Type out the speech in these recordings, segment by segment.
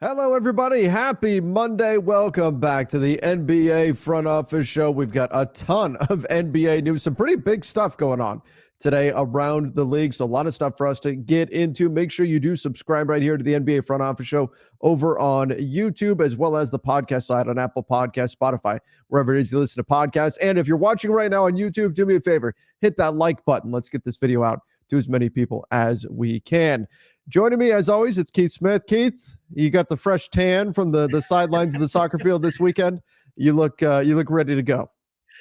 Hello, everybody. Happy Monday. Welcome back to the NBA Front Office Show. We've got a ton of NBA news, some pretty big stuff going on today around the league. So a lot of stuff for us to get into. Make sure you do subscribe right here to the NBA Front Office Show over on YouTube, as well as the podcast side on Apple Podcasts, Spotify, wherever it is you listen to podcasts. And if you're watching right now on YouTube, do me a favor, hit that like button. Let's get this video out to as many people as we can. Joining me, as always, it's Keith Smith. Keith, you got the fresh tan from the sidelines of the soccer field this weekend. You look ready to go.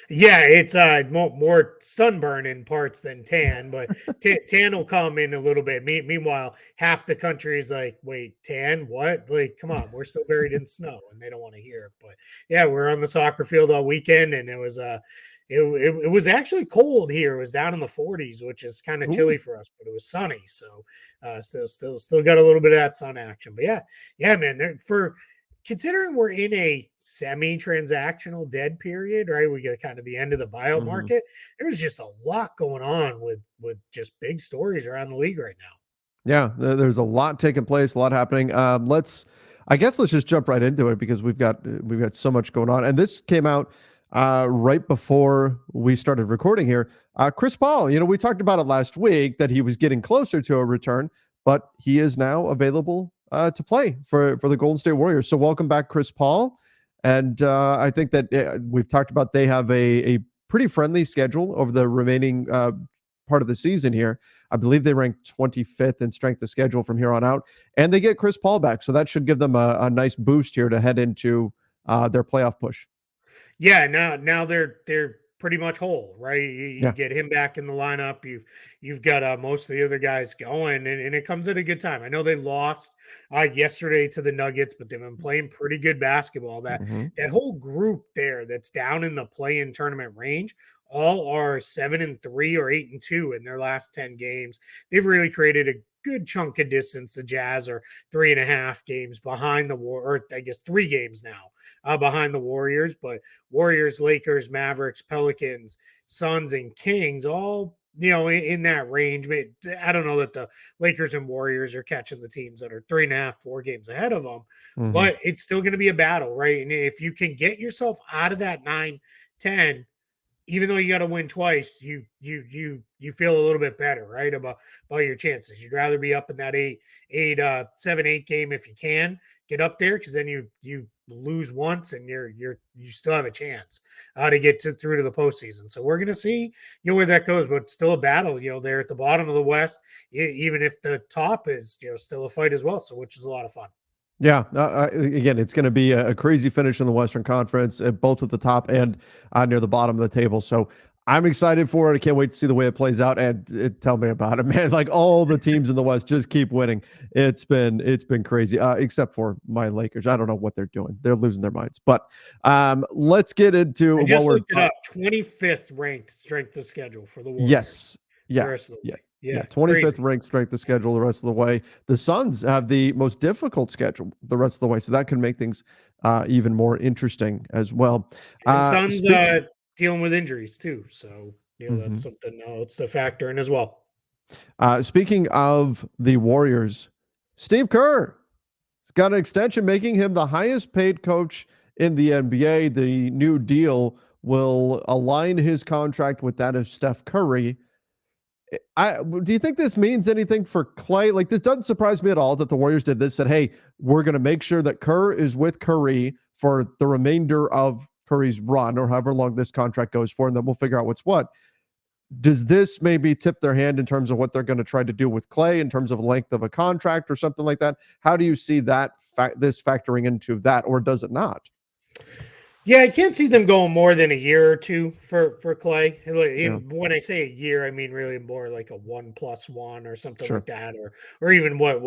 Yeah, it's more sunburn in parts than tan, but tan will come in a little bit. Meanwhile, half the country is like, "Wait, tan? What? Like, come on, we're still buried in snow," and they don't want to hear it. But yeah, we're on the soccer field all weekend, and it was it was actually cold here. It was down in the 40s, which is kind of chilly for us, but it was sunny, so still got a little bit of that sun action. But yeah, man, for considering we're in a semi-transactional dead period, right? We get kind of the end of the buyout market. There's just a lot going on with just big stories around the league right now. Yeah, there's a lot taking place, a lot happening. Let's just jump right into it because we've got so much going on. And this came out right before we started recording here. Chris Paul, we talked about it last week that he was getting closer to a return, but he is now available to play for the Golden State Warriors. So welcome back, Chris Paul. And I think that we've talked about they have a pretty friendly schedule over the remaining part of the season here. I believe they rank 25th in strength of schedule from here on out. And they get Chris Paul back. So that should give them a nice boost here to head into their playoff push. Yeah, now they're pretty much whole, right? You get him back in the lineup. You've got most of the other guys going, and it comes at a good time. I know they lost yesterday to the Nuggets, but they've been playing pretty good basketball. That whole group there that's down in the play-in tournament range all are 7-3 or 8-2 in their last 10 games. They've really created a good chunk of distance. The Jazz are 3.5 games behind the War, or I guess 3 games now behind the Warriors. But Warriors, Lakers, Mavericks, Pelicans, Suns, and Kings all in that range. I don't know that the Lakers and Warriors are catching the teams that are 3.5, 4 games ahead of them, but it's still going to be a battle, right? And if you can get yourself out of that 9-10. Even though you got to win twice, you feel a little bit better, right? About your chances. You'd rather be up in that 7-8 game if you can get up there, because then you lose once and you still have a chance to get through to the postseason. So we're gonna see where that goes, but still a battle. There at the bottom of the West, even if the top is still a fight as well. So which is a lot of fun. Yeah, again, it's going to be a crazy finish in the Western Conference, both at the top and near the bottom of the table. So I'm excited for it. I can't wait to see the way it plays out. And tell me about it, man. Like all the teams in the West just keep winning. It's been crazy, except for my Lakers. I don't know what they're doing. They're losing their minds. But let's get into I just looked it up. 25th ranked strength of schedule for the Warriors. Yes. Yeah. Yeah, 25th ranked strength of schedule the rest of the way. The Suns have the most difficult schedule the rest of the way, so that can make things even more interesting as well. And Suns dealing with injuries too, so that's something else to factor in as well. Speaking of the Warriors, Steve Kerr has got an extension, making him the highest paid coach in the NBA. The new deal will align his contract with that of Steph Curry. Do you think this means anything for Clay? Like, this doesn't surprise me at all that the Warriors did this, said, hey, we're going to make sure that Kerr is with Curry for the remainder of Curry's run, or however long this contract goes for, and then we'll figure out what's what. Does this maybe tip their hand in terms of what they're going to try to do with Clay in terms of length of a contract or something like that? How do you see that this factoring into that, or does it not? Yeah, I can't see them going more than a year or two for Clay. When I say a year, I mean really more like a 1+1 or something like that, or even what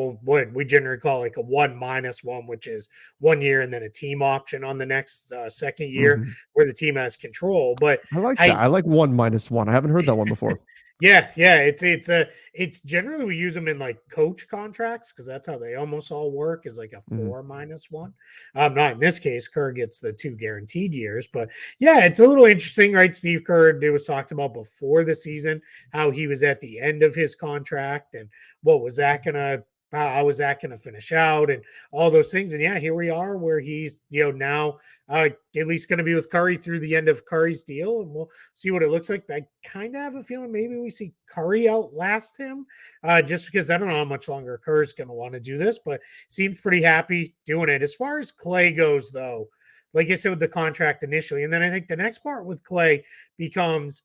we generally call like a 1-1, which is 1 year and then a team option on the next second year where the team has control. But I like that. I like 1-1. I haven't heard that one before. Yeah, it's generally we use them in like coach contracts because that's how they almost all work, is like a 4-1. Not in this case. Kerr gets the 2 guaranteed years, but yeah, it's a little interesting, right? Steve Kerr, it was talked about before the season how he was at the end of his contract and what was that gonna how is that going to finish out and all those things. And yeah, here we are where he's, now at least going to be with Curry through the end of Curry's deal. And we'll see what it looks like. But I kind of have a feeling maybe we see Curry outlast him just because I don't know how much longer Kerr's going to want to do this, but seems pretty happy doing it. As far as Clay goes, though, like I said with the contract initially, and then I think the next part with Clay becomes,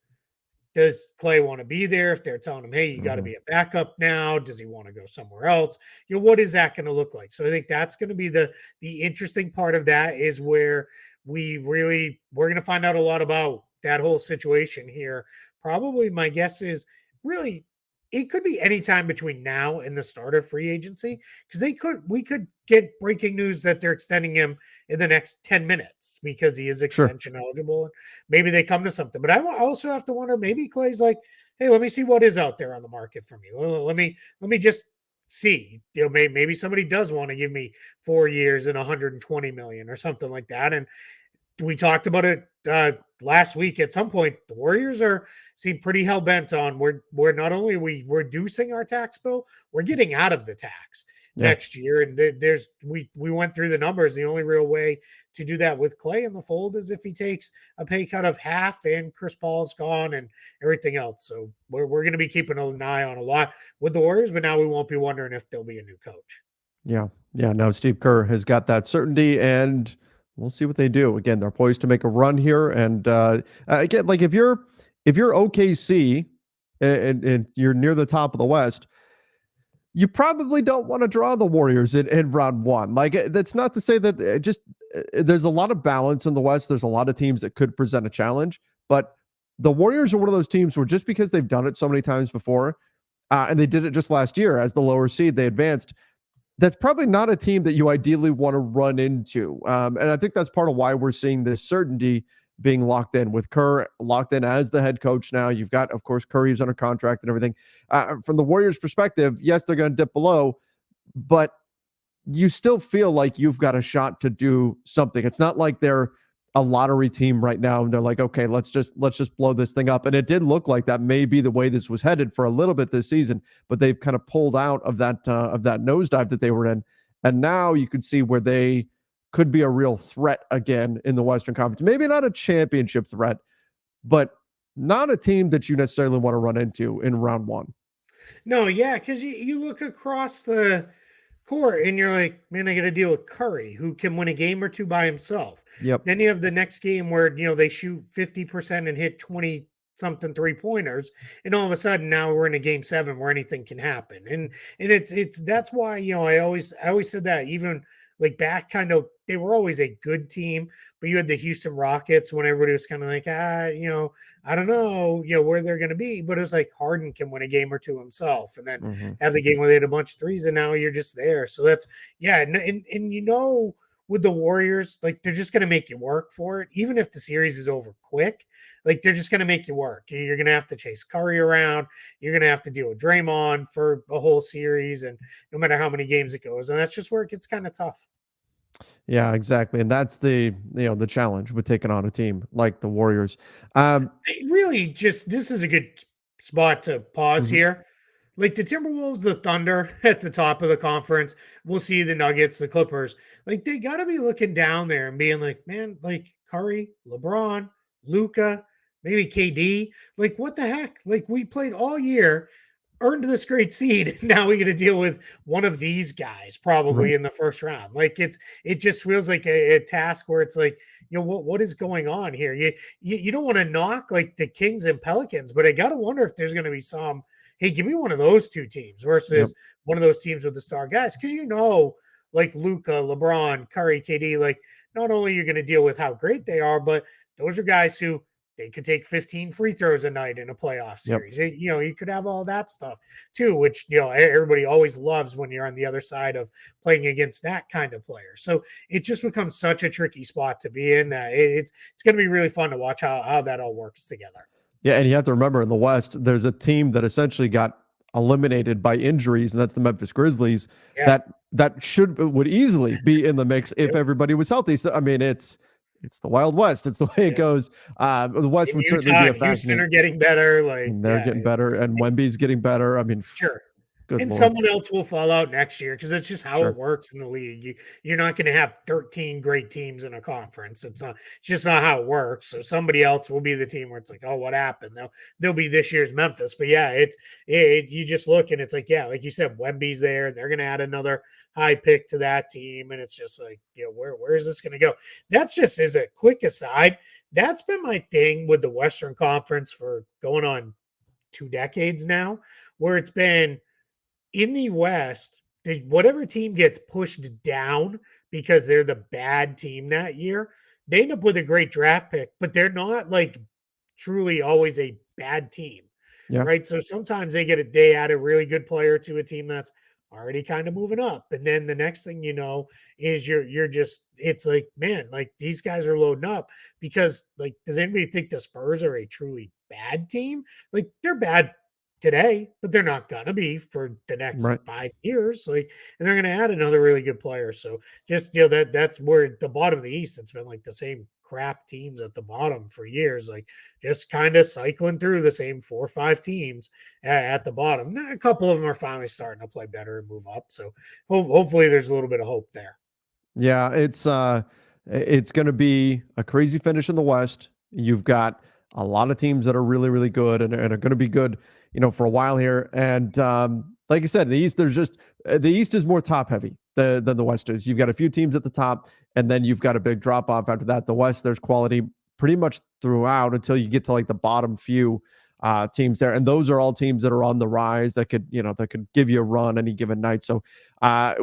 does Clay want to be there? If they're telling him, hey, you got to be a backup now, does he want to go somewhere else? What is that going to look like? So I think that's going to be the interesting part of that, is where we're going to find out a lot about that whole situation here. Probably my guess is really it could be any time between now and the start of free agency, because we could get breaking news that they're extending him in the next 10 minutes because he is extension eligible. Maybe they come to something. But I also have to wonder, maybe Clay's like, hey, let me see what is out there on the market for me. Let me just see. Maybe somebody does want to give me 4 years and 120 million or something like that. And we talked about it last week. At some point, the Warriors seem pretty hell bent on we're not only are we reducing our tax bill, we're getting out of the tax next year. And we went through the numbers. The only real way to do that with Clay in the fold is if he takes a pay cut of half and Chris Paul's gone and everything else. So we're going to be keeping an eye on a lot with the Warriors, but now we won't be wondering if there'll be a new coach. Yeah. Now Steve Kerr has got that certainty, and we'll see what they do. Again, they're poised to make a run here. And again, like if you're OKC and you're near the top of the West, you probably don't want to draw the Warriors in round one. Like, that's not to say that there's a lot of balance in the West. There's a lot of teams that could present a challenge, but the Warriors are one of those teams where just because they've done it so many times before, and they did it just last year as the lower seed, they advanced. That's probably not a team that you ideally want to run into. And I think that's part of why we're seeing this certainty being locked in, with Kerr locked in as the head coach now. You've got, of course, Curry's under contract and everything. From the Warriors' perspective, yes, they're going to dip below, but you still feel like you've got a shot to do something. It's not like they're a lottery team right now and they're like, okay, let's just blow this thing up. And it did look like that may be the way this was headed for a little bit this season, but they've kind of pulled out of that nosedive that they were in. And now you can see where they could be a real threat again in the Western Conference. Maybe not a championship threat, but not a team that you necessarily want to run into in round one. No, yeah, because you look across the court and you're like, man, I got to deal with Curry, who can win a game or two by himself. Yep. Then you have the next game where they shoot 50% and hit 20 something 3-pointers, and all of a sudden now we're in a game 7 where anything can happen. And it's that's why I always said that, even like back, kind of, they were always a good team, but you had the Houston Rockets when everybody was kind of like, I don't know, where they're going to be. But it was like Harden can win a game or two himself, and then have the game where they had a bunch of threes, and now you're just there. So that's, and with the Warriors, like, they're just going to make you work for it, even if the series is over quick. Like, they're just going to make you work. You're going to have to chase Curry around. You're going to have to deal with Draymond for a whole series, and no matter how many games it goes, and that's just where it gets kind of tough. Yeah, exactly. And that's the challenge with taking on a team like the Warriors. Really, this is a good spot to pause here. Like, the Timberwolves, the Thunder at the top of the conference, we'll see the Nuggets, the Clippers. Like, they got to be looking down there and being like, man, like Curry, LeBron, Luka, maybe KD. Like, what the heck? Like, we played all year, earned this great seed. Now we got to deal with one of these guys probably in the first round. Like, it just feels like a task where it's like, what is going on here? You don't want to knock like the Kings and Pelicans, but I got to wonder if there's going to be some, hey, give me one of those two teams versus one of those teams with the star guys. Because like Luka, LeBron, Curry, KD, like, not only you're going to deal with how great they are, but those are guys who they could take 15 free throws a night in a playoff series. You could have all that stuff too, which, everybody always loves when you're on the other side of playing against that kind of player. So it just becomes such a tricky spot to be in. It's going to be really fun to watch how that all works together. Yeah, and you have to remember, in the West, there's a team that essentially got eliminated by injuries, and that's the Memphis Grizzlies. Yeah. That would easily be in the mix if everybody was healthy. So I mean, it's the Wild West. It's the way it goes. The West would certainly be a fascinating. Houston are getting better. Like, they're getting better, and Wemby's getting better. I mean, sure. Good And Lord. someone else will fall out next year because it's just how it Sure. works in the league. You're not going to have 13 great teams in a conference. It's just not how it works. So somebody else will be the team where it's like, oh, what happened? They'll be this year's Memphis. But yeah, you just look and it's like, yeah, like you said, Wemby's there, and they're going to add another high pick to that team. And it's just like, where is this going to go? That's just as a quick aside. That's been my thing with the Western Conference for going on 2 decades now, where it's been in the West, whatever team gets pushed down because they're the bad team that year, they end up with a great draft pick, but they're not like truly always a bad team, Yeah. right? So sometimes they add a really good player to a team that's already kind of moving up, and then the next thing you know is you're just it's like, man, like these guys are loading up because, like, does anybody think the Spurs are a truly bad team? Like, they're bad today, but they're not gonna be for the next Right. 5 years. Like, and they're gonna add another really good player. So just that's where the bottom of the East, it's been like the same crap teams at the bottom for years. Like, just kind of cycling through the same 4 or 5 teams at the bottom. A couple of them are finally starting to play better and move up. So hopefully there's a little bit of hope there. Yeah, it's going to be a crazy finish in the West. You've got a lot of teams that are really, really good and are going to be good, for a while here. And like I said, the East, the East is more top heavy than the West is. You've got a few teams at the top, and then you've got a big drop off after that. The West, there's quality pretty much throughout until you get to like the bottom few teams there, and those are all teams that are on the rise that could give you a run any given night. So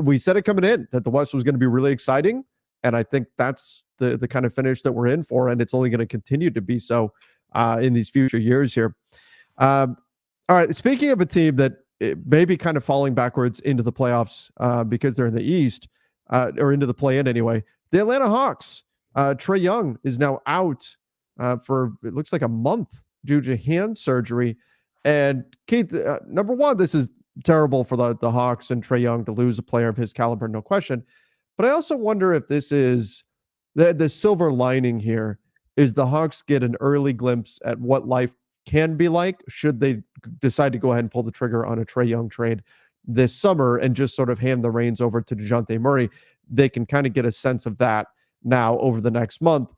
we said it coming in that the West was going to be really exciting, and I think that's the kind of finish that we're in for, and it's only going to continue to be so in these future years here. Um, all right, speaking of a team that may be kind of falling backwards into the playoffs because they're in the East, or into the play-in anyway, the Atlanta Hawks. Trae Young is now out for, it looks like, a month due to hand surgery. And Keith, number one, this is terrible for the Hawks and Trae Young to lose a player of his caliber, no question. But I also wonder if this is the silver lining here is the Hawks get an early glimpse at what life can be like should they decide to go ahead and pull the trigger on a Trae Young trade this summer and just sort of hand the reins over to DeJounte Murray. They can kind of get a sense of that now over the next month.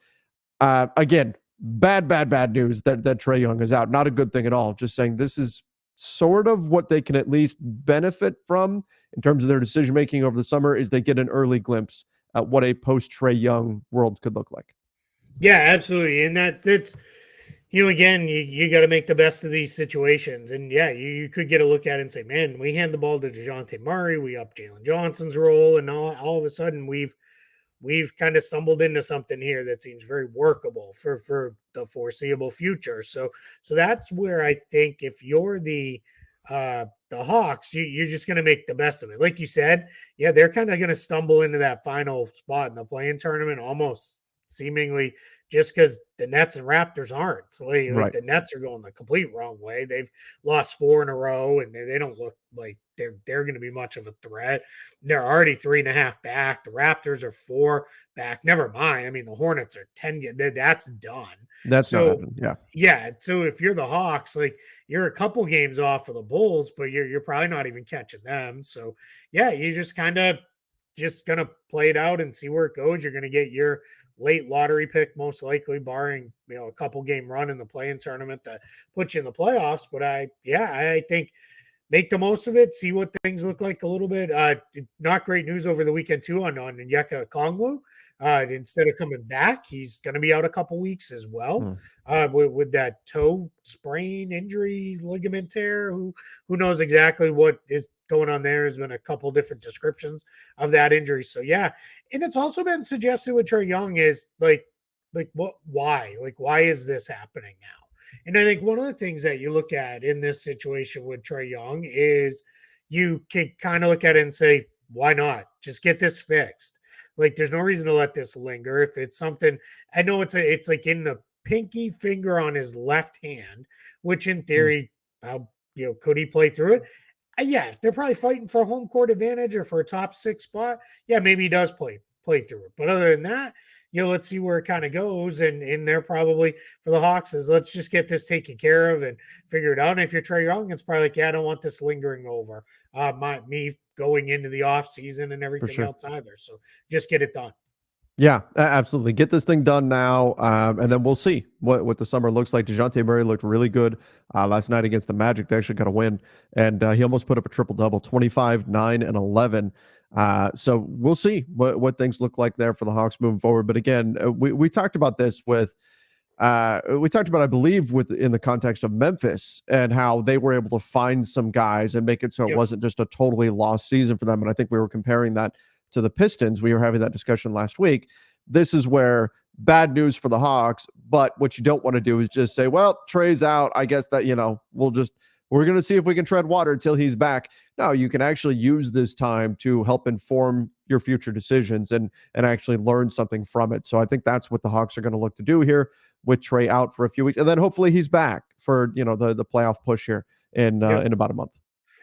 Again, bad news that Trae Young is out. Not a good thing at all. Just saying this is sort of what they can at least benefit from in terms of their decision making over the summer is they get an early glimpse at what a post Trae Young world could look like. Yeah, absolutely. And that's again, you got to make the best of these situations. And yeah, you could get a look at it and say, man, we hand the ball to DeJounte Murray, we up Jalen Johnson's role, and all of a sudden we've kind of stumbled into something here that seems very workable for the foreseeable future. So that's where I think if you're the Hawks, you're just going to make the best of it. Like you said, yeah, they're kind of going to stumble into that final spot in the play-in tournament almost seemingly just because the Nets and Raptors aren't. So like the Nets are going the complete wrong way. They've lost 4 in a row, and they don't look like they're going to be much of a threat. They're already 3.5 back. The Raptors are 4 back. Never mind. I mean, the Hornets are 10. That's done. That's not So happening. Yeah. yeah. So if you're the Hawks, like you're a couple games off of the Bulls, but you're probably not even catching them. So yeah, you just kind of just gonna play it out and see where it goes. You're gonna get your late lottery pick, most likely, barring a couple game run in the play-in tournament that puts you in the playoffs. But I think make the most of it, see what things look like a little bit. Not great news over the weekend too on Onyeka Okongwu. Instead of coming back, he's going to be out a couple weeks as well with that toe sprain, injury, ligament tear. Who knows exactly what is going on there? There's been a couple different descriptions of that injury. So yeah, and it's also been suggested with Trae Young is like what? Why? Like why is this happening now? And I think one of the things that you look at in this situation with Trae Young is you can kind of look at it and say, why not? Just get this fixed. Like, there's no reason to let this linger. If it's something, I know it's like in the pinky finger on his left hand, which in theory, could he play through it? Yeah, if they're probably fighting for a home court advantage or for a top 6 spot, yeah, maybe he does play through it. But other than that, let's see where it kind of goes. And they're probably for the Hawks is let's just get this taken care of and figure it out. And if you're Trae Young, it's probably like, yeah, I don't want this lingering over me going into the off season and For everything sure. else either. So just get it done. Yeah, absolutely. Get this thing done now, and then we'll see what the summer looks like. DeJounte Murray looked really good last night against the Magic. They actually got a win, and he almost put up a triple-double, 25, 9, and 11. So we'll see what things look like there for the Hawks moving forward. But again, we talked about this with we talked about, I believe, in the context of Memphis and how they were able to find some guys and make it so it wasn't just a totally lost season for them. And I think we were comparing that to the Pistons. We were having that discussion last week. This is where bad news for the Hawks, but what you don't want to do is just say, well, Trae's out. I guess that, we're going to see if we can tread water until he's back. No, you can actually use this time to help inform your future decisions and actually learn something from it. So I think that's what the Hawks are going to look to do here with Trae out for a few weeks. And then hopefully he's back for, the playoff push here in about a month.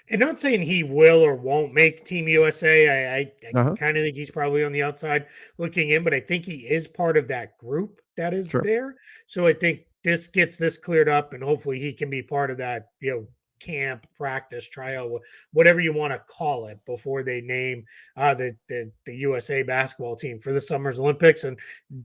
And not saying he will or won't make Team USA. I kind of think he's probably on the outside looking in, but I think he is part of that group that is there. So I think this gets this cleared up, and hopefully he can be part of that, camp, practice, tryout, whatever you want to call it, before they name the USA basketball team for the summer's Olympics. And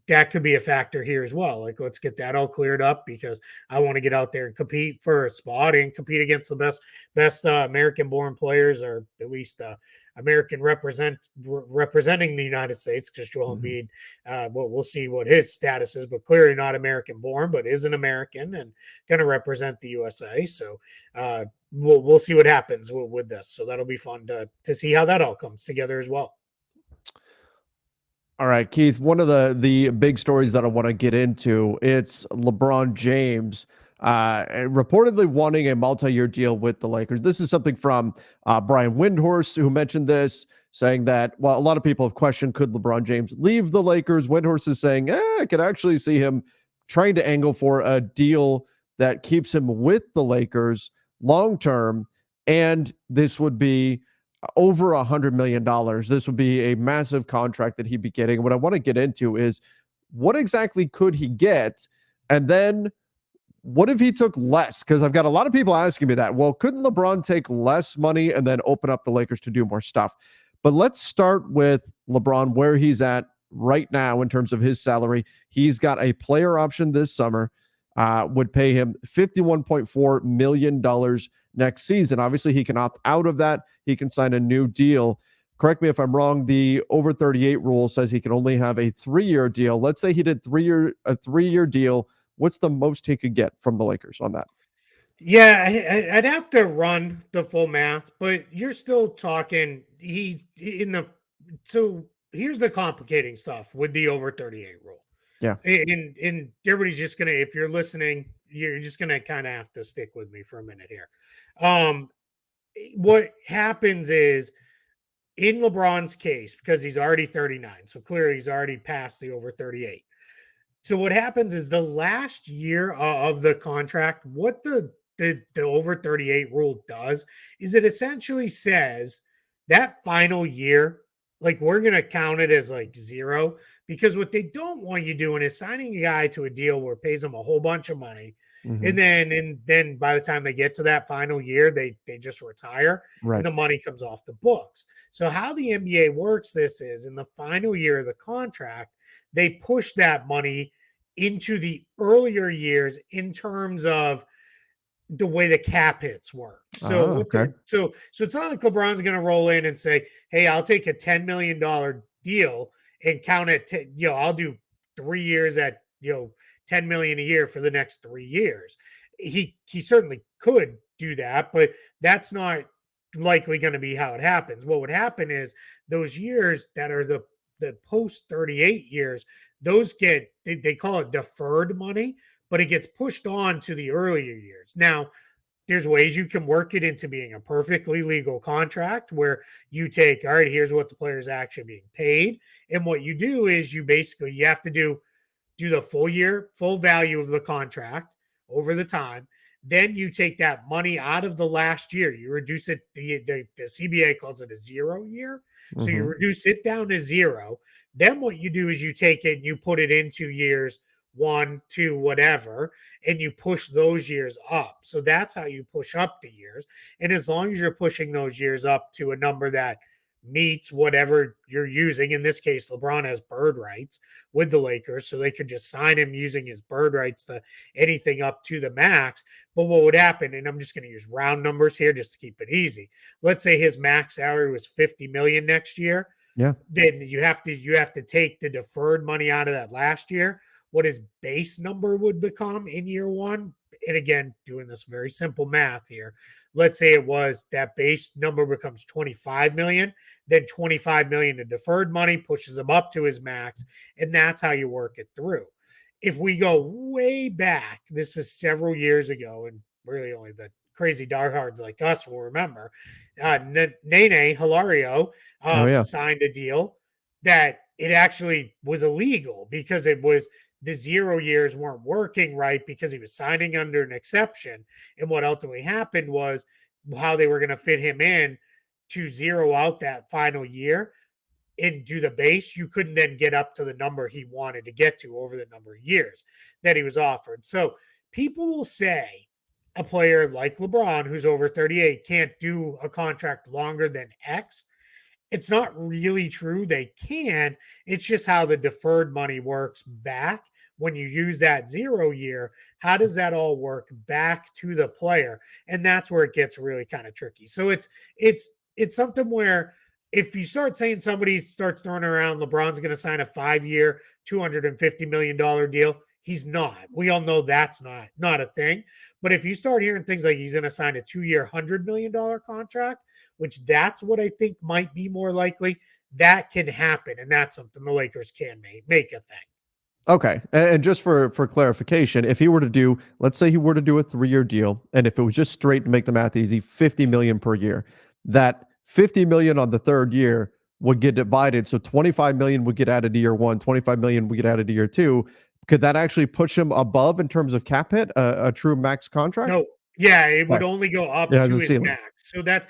that could be a factor here as well. Like, let's get that all cleared up, because I want to get out there and compete for a spot and compete against the best American born players, or at least American representing the United States, because Joel Embiid, we'll see what his status is, but clearly not American born, but is an American and going to represent the USA. So we'll see what happens with this. So that'll be fun to see how that all comes together as well. All right, Keith, one of the big stories that I want to get into, it's LeBron James reportedly wanting a multi-year deal with the Lakers. This is something from Brian Windhorst, who mentioned this, saying that, well, a lot of people have questioned, could LeBron James leave the Lakers? Windhorst is saying, I could actually see him trying to angle for a deal that keeps him with the Lakers long-term, and this would be over $100 million. This would be a massive contract that he'd be getting. What I want to get into is, what exactly could he get? And then what if he took less? Because I've got a lot of people asking me that. Well, couldn't LeBron take less money and then open up the Lakers to do more stuff? But let's start with LeBron, where he's at right now in terms of his salary. He's got a player option this summer, would pay him $51.4 million next season. Obviously, he can opt out of that. He can sign a new deal. Correct me if I'm wrong. The over 38 rule says he can only have a 3-year deal. Let's say he did a 3-year deal. What's the most he could get from the Lakers on that? Yeah, I'd have to run the full math, but you're still talking. He's in the. So here's the complicating stuff with the over 38 rule. Yeah. And everybody's just going to, if you're listening, you're just going to kind of have to stick with me for a minute here. What happens is, in LeBron's case, because he's already 39, so clearly he's already past the over 38. So what happens is, the last year of the contract, what the over 38 rule does is it essentially says that final year, like, we're going to count it as like zero, because what they don't want you doing is signing a guy to a deal where it pays them a whole bunch of money. And then by the time they get to that final year, they just retire, and the money comes off the books. So how the NBA works this is, in the final year of the contract, they push that money into the earlier years in terms of the way the cap hits work. So so it's not like LeBron's going to roll in and say, "Hey, I'll take a $10 million deal and count it. I'll do 3 years at $10 million a year for the next 3 years." He certainly could do that, but that's not likely going to be how it happens. What would happen is, those years that are the post 38 years, those get, they call it deferred money, but it gets pushed on to the earlier years. Now, there's ways you can work it into being a perfectly legal contract, where you take, all right, here's what the player's actually being paid. And what you do is, you have to do the full value of the contract over the time. Then you take that money out of the last year. You reduce it. The CBA calls it a 0 year. So you reduce it down to zero. Then what you do is you take it and you put it into years 1, 2, whatever, and you push those years up. So that's how you push up the years. And as long as you're pushing those years up to a number that meets whatever you're using, in this case, LeBron has bird rights with the Lakers, so they could just sign him using his bird rights to anything up to the max. But what would happen, and I'm just going to use round numbers here just to keep it easy. Let's say his max salary was 50 million next year. Yeah. Then you have to take the deferred money out of that last year, what his base number would become in year one. And again, doing this very simple math here. Let's say it was that base number becomes 25 million, then 25 million in deferred money pushes him up to his max. And that's how you work it through. If we go way back, this is several years ago, and really only the crazy diehards like us will remember. Nene Hilario signed a deal that it actually was illegal because it was the 0 years weren't working right because he was signing under an exception. And what ultimately happened was how they were going to fit him in to zero out that final year and do the base. You couldn't then get up to the number he wanted to get to over the number of years that he was offered. So people will say a player like LeBron, who's over 38, can't do a contract longer than X. It's not really true. They can. It's just how the deferred money works back when you use that 0 year. How does that all work back to the player? And that's where it gets really kind of tricky. So it's something where if you start saying somebody starts throwing around LeBron's going to sign a 5-year, $250 million deal, he's not. We all know that's not a thing. But if you start hearing things like he's going to sign a 2-year, $100 million contract, which that's what I think might be more likely, that can happen. And that's something the Lakers can make a thing. Okay. And just for clarification, if he were to do, let's say he were to do a 3-year deal, and if it was just straight to make the math easy, 50 million per year, that 50 million on the third year would get divided. So 25 million would get added to year one, 25 million would get added to year two. Could that actually push him above in terms of cap hit, a true max contract? No. Yeah, it would only go up to his max. So that's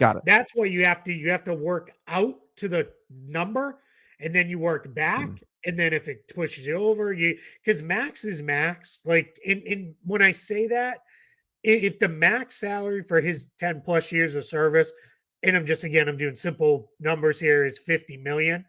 why you have to work out to the number, and then you work back. And then if it pushes you over, because max is max. Like in when I say that, if the max salary for his 10 plus years of service, and I'm doing simple numbers here, is 50 million.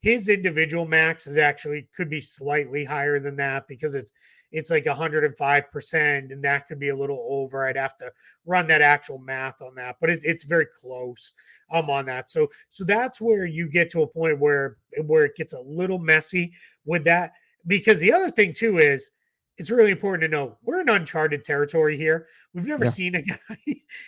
His individual max is actually could be slightly higher than that because it's like 105%, and that could be a little over. I'd have to run that actual math on that, but it's very close on that. So that's where you get to a point where it gets a little messy with that. Because the other thing too is it's really important to know we're in uncharted territory here. We've never seen a guy,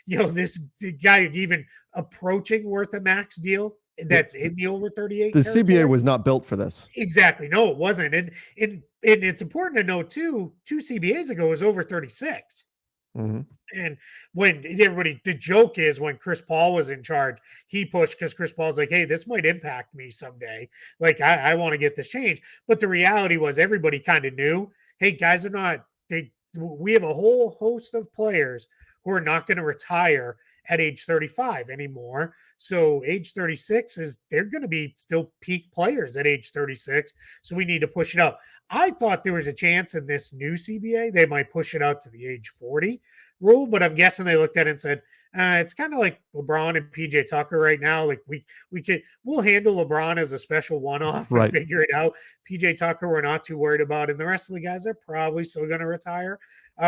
this guy even approaching worth a max deal that's in the over 38. The CBA was not built for this. Exactly. No, it wasn't. And it's important to know too, 2 CBAs ago was over 36. Mm-hmm. And when the joke is when Chris Paul was in charge, he pushed because Chris Paul's like, hey, this might impact me someday. Like, I want to get this changed. But the reality was everybody kind of knew, hey, guys we have a whole host of players who are not going to retire at age 35 anymore. So age 36 they're going to be still peak players at age 36. So we need to push it up. I thought there was a chance in this new CBA, they might push it out to the age 40 rule, but I'm guessing they looked at it and said, it's kind of like LeBron and PJ Tucker right now. Like we'll handle LeBron as a special one-off and figure it out. PJ Tucker, we're not too worried about. And the rest of the guys are probably still going to retire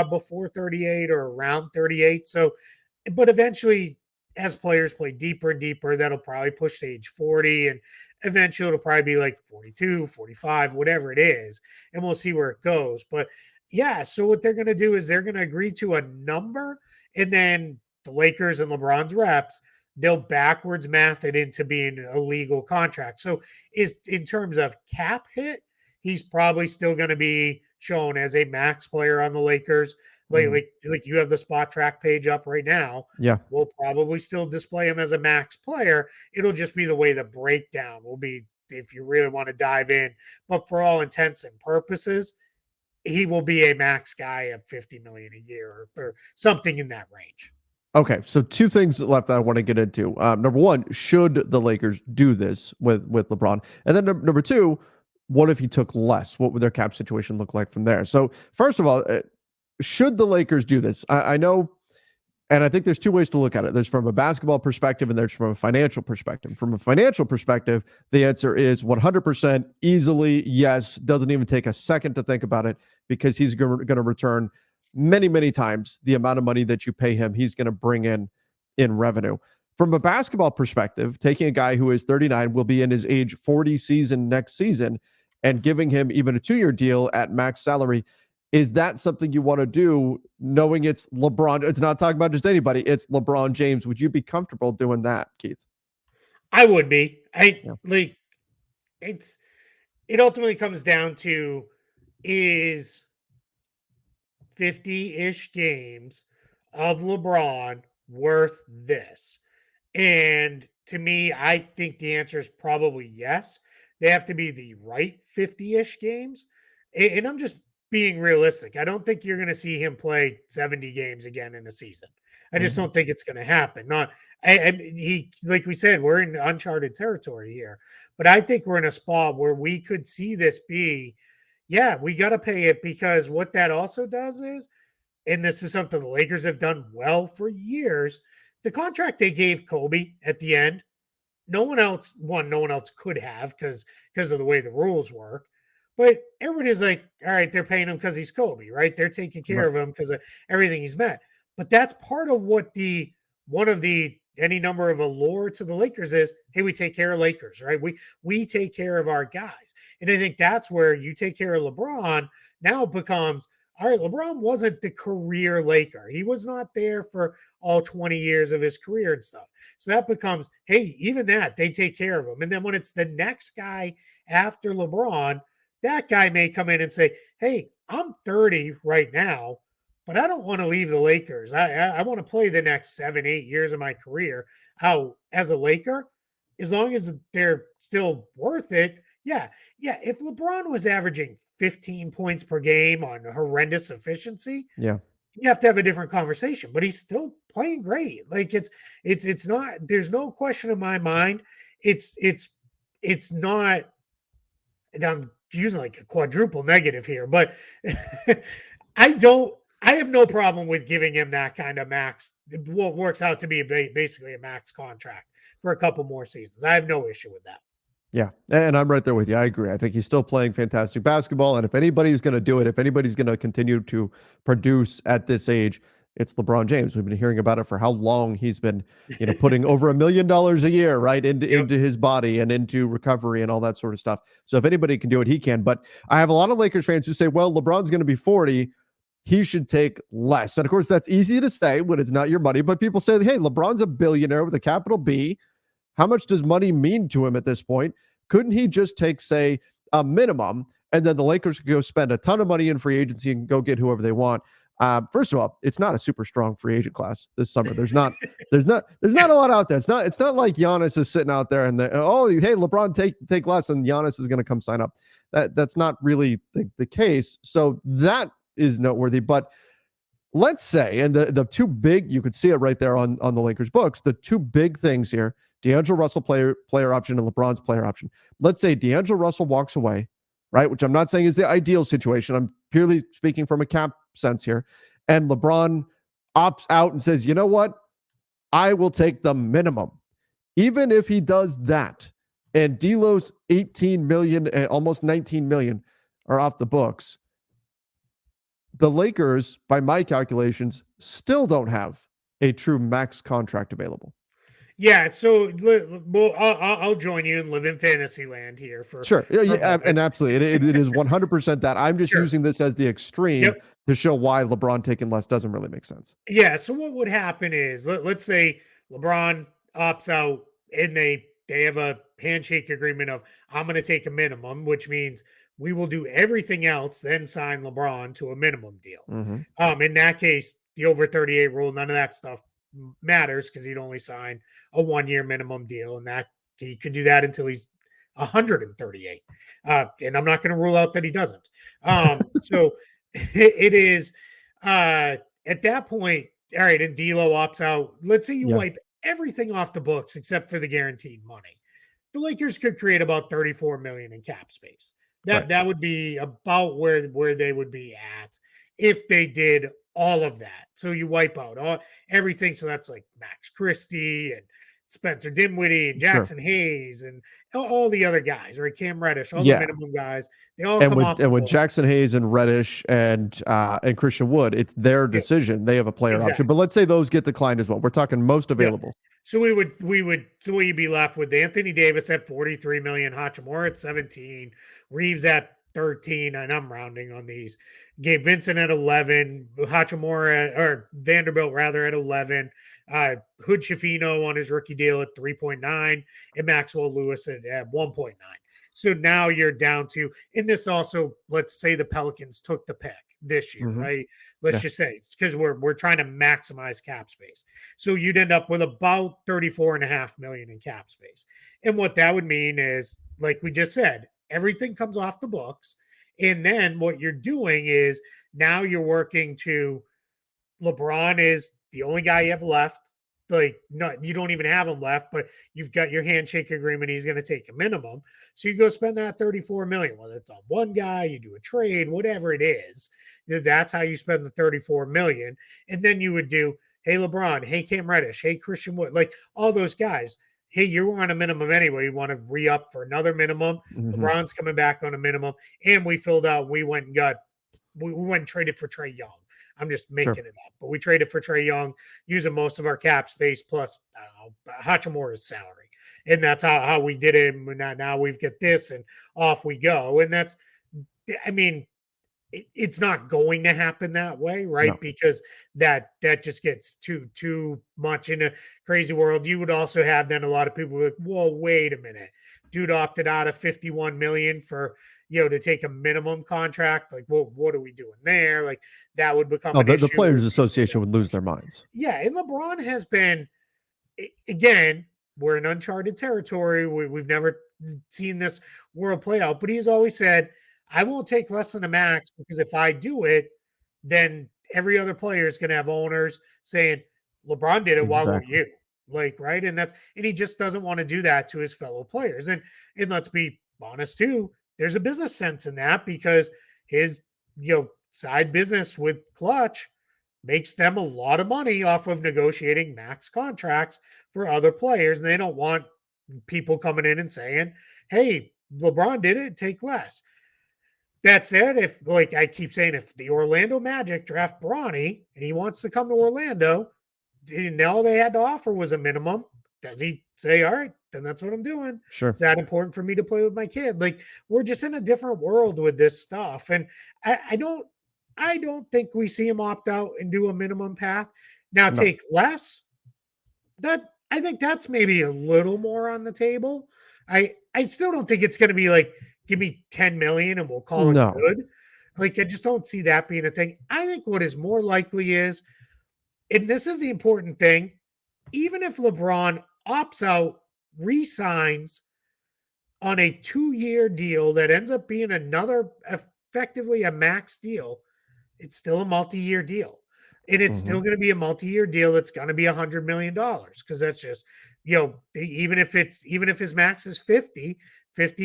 before 38 or around 38. So, but eventually, as players play deeper and deeper, that'll probably push to age 40, and eventually it'll probably be like 42, 45, whatever it is, and we'll see where it goes. But yeah, so what they're going to do is they're going to agree to a number, and then the Lakers and LeBron's reps, they'll backwards math it into being a legal contract. So is in terms of cap hit, he's probably still going to be shown as a max player on the Lakers. Like you have the spot track page up right now. Yeah. We'll probably still display him as a max player. It'll just be the way the breakdown will be if you really want to dive in. But for all intents and purposes, he will be a max guy at 50 million a year or something in that range. Okay, so 2 things left I want to get into. Number one, should the Lakers do this with LeBron? And then number 2, what if he took less? What would their cap situation look like from there? So first of all, should the Lakers do this? I know, and I think there's two ways to look at it. There's from a basketball perspective and there's from a financial perspective. From a financial perspective, the answer is 100% easily yes. Doesn't even take a second to think about it, because he's going to return many, many times the amount of money that you pay him. He's going to bring in revenue. From a basketball perspective, taking a guy who is 39, will be in his age 40 season next season, and giving him even a 2-year deal at max salary, is that something you want to do, knowing it's LeBron? It's not talking about just anybody. It's LeBron James. Would you be comfortable doing that, Keith? I would be. Yeah. Like, it ultimately comes down to, is 50-ish games of LeBron worth this? And to me, I think the answer is probably yes. They have to be the right 50-ish games. And I'm just being realistic. I don't think you're going to see him play 70 games again in a season. I just don't think it's going to happen. Not, he, like we said, we're in uncharted territory here. But I think we're in a spot where we could see this be, yeah, we got to pay it, because what that also does is, and this is something the Lakers have done well for years, the contract they gave Kobe at the end, no one else could have, because of the way the rules work. But everybody's like, all right, they're paying him because he's Kobe, right? They're taking care of him because of everything he's met. But that's part of what any number of allure to the Lakers is. Hey, we take care of Lakers, right? We take care of our guys. And I think that's where you take care of LeBron. Now it becomes, all right, LeBron wasn't the career Laker. He was not there for all 20 years of his career and stuff. So that becomes, hey, even that, they take care of him. And then when it's the next guy after LeBron, that guy may come in and say, hey, I'm 30 right now, but I don't want to leave the Lakers. I want to play the next 7-8 years of my career out as a Laker, as long as they're still worth it. Yeah. If LeBron was averaging 15 points per game on horrendous efficiency, Yeah. you have to have a different conversation, but he's still playing great. Like, it's not, there's no question in my mind. It's not, and I'm using like a quadruple negative here, but I have no problem with giving him that kind of max, what works out to be basically a max contract for a couple more seasons. I have no issue with that. Yeah, and I'm right there with you. I agree. I think he's still playing fantastic basketball, and if anybody's going to do it, if anybody's going to continue to produce at this age, it's LeBron James. We've been hearing about it for how long. He's been, putting over $1 million a year, right, into his body and into recovery and all that sort of stuff. So if anybody can do it, he can. But I have a lot of Lakers fans who say, well, LeBron's going to be 40. He should take less. And of course, that's easy to say when it's not your money. But people say, hey, LeBron's a billionaire with a capital B. How much does money mean to him at this point? Couldn't he just take, say, a minimum, and then the Lakers could go spend a ton of money in free agency and go get whoever they want? First of all, it's not a super strong free agent class this summer. There's not a lot out there. It's not like Giannis is sitting out there and hey, LeBron, take less, and Giannis is going to come sign up. That's not really the case. So that is noteworthy. But let's say, and the two big, you could see it right there on the Lakers books, the two big things here: D'Angelo Russell player option and LeBron's player option. Let's say D'Angelo Russell walks away, right? Which I'm not saying is the ideal situation. I'm purely speaking from a cap sense here. And LeBron opts out and says, you know what? I will take the minimum. Even if he does that, and D'Lo's 18 million and almost 19 million are off the books, the Lakers, by my calculations, still don't have a true max contract available. Yeah, so I'll join you and live in fantasy land here for sure. Yeah, and absolutely, it is 100% that. I'm just using this as the extreme to show why LeBron taking less doesn't really make sense. Yeah. So what would happen is, let's say LeBron opts out and they have a handshake agreement of, I'm going to take a minimum, which means we will do everything else, then sign LeBron to a minimum deal. In that case, the over 38 rule, none of that stuff matters, because he'd only sign a 1-year minimum deal, and that he could do that until he's 138. And I'm not going to rule out that he doesn't. So it is at that point, all right, and D'Lo opts out. Let's say you wipe everything off the books except for the guaranteed money. The Lakers could create about $34 million in cap space. Right. That would be about where they would be at if they did all of that. So you wipe out everything. So that's like Max Christie and Spencer Dinwiddie and Sure. Jackson Hayes and all the other guys, right? Cam Reddish, all the Yeah. minimum guys, they all And come off the with board. Jackson Hayes and Reddish and Christian Wood, it's their Yeah, decision. They have a player option. exactly. But let's say those get declined as well. We're talking most Yeah. available. So we'd be left with Anthony Davis at 43 million, Hachimura at 17, Reeves at 13, and I'm rounding on these. Gabe Vincent at 11, Hachimura or Vanderbilt rather at 11, Hood Schifino on his rookie deal at 3.9, and Maxwell Lewis at 1.9. So now you're down to, and this also, let's say the Pelicans took the pick this year, Mm-hmm. right? Let's just say it's because we're trying to maximize cap space. So you'd end up with about 34.5 million in cap space. And what that would mean is, like we just said, everything comes off the books. And then what you're doing is now you're working to LeBron is the only guy you have left. Like, no, you don't even have him left, but you've got your handshake agreement. He's going to take a minimum. So you go spend that 34 million, whether it's on one guy, you do a trade, whatever it is. That's how you spend the 34 million. And then you would do, hey, LeBron, hey, Cam Reddish, hey, Christian Wood, like all those guys. Hey, you're on a minimum anyway. You want to re-up for another minimum. Mm-hmm. LeBron's coming back on a minimum. And we filled out, we went and traded for Trae Young. I'm just making it up. But we traded for Trae Young, using most of our cap space plus, I don't know, Hachimura's salary. And that's how we did it. And now we've got this and off we go. And that's, I mean, it's not going to happen that way, right? No. Because that just gets too much in a crazy world. You would also have then a lot of people like, whoa, wait a minute. Dude opted out of 51 million for, to take a minimum contract. Like, well, what are we doing there? Like, that would become an issue. The Players Association would lose their minds. Yeah, and LeBron has been, again, we're in uncharted territory. We've never seen this world play out, but he's always said, I won't take less than a max because if I do it, then every other player is going to have owners saying, LeBron did it. Why won't you? Like, right. And he just doesn't want to do that to his fellow players. And let's be honest too, there's a business sense in that because his, side business with Clutch makes them a lot of money off of negotiating max contracts for other players. And they don't want people coming in and saying, hey, LeBron did it, take less. That said, if, like I keep saying, if the Orlando Magic draft Bronny and he wants to come to Orlando, and all they had to offer was a minimum, does he say, all right, then that's what I'm doing? Sure. It's that important for me to play with my kid. Like, we're just in a different world with this stuff. And I don't think we see him opt out and do a minimum path. Now, take less. I think that's maybe a little more on the table. I still don't think it's going to be like, give me 10 million and we'll call it good. Like, I just don't see that being a thing. I think what is more likely is, and this is the important thing, even if LeBron opts out, re-signs on a 2-year deal that ends up being effectively a max deal, it's still a multi-year deal. And it's still going to be a multi-year deal that's going to be $100 million because that's just, even if his max is 50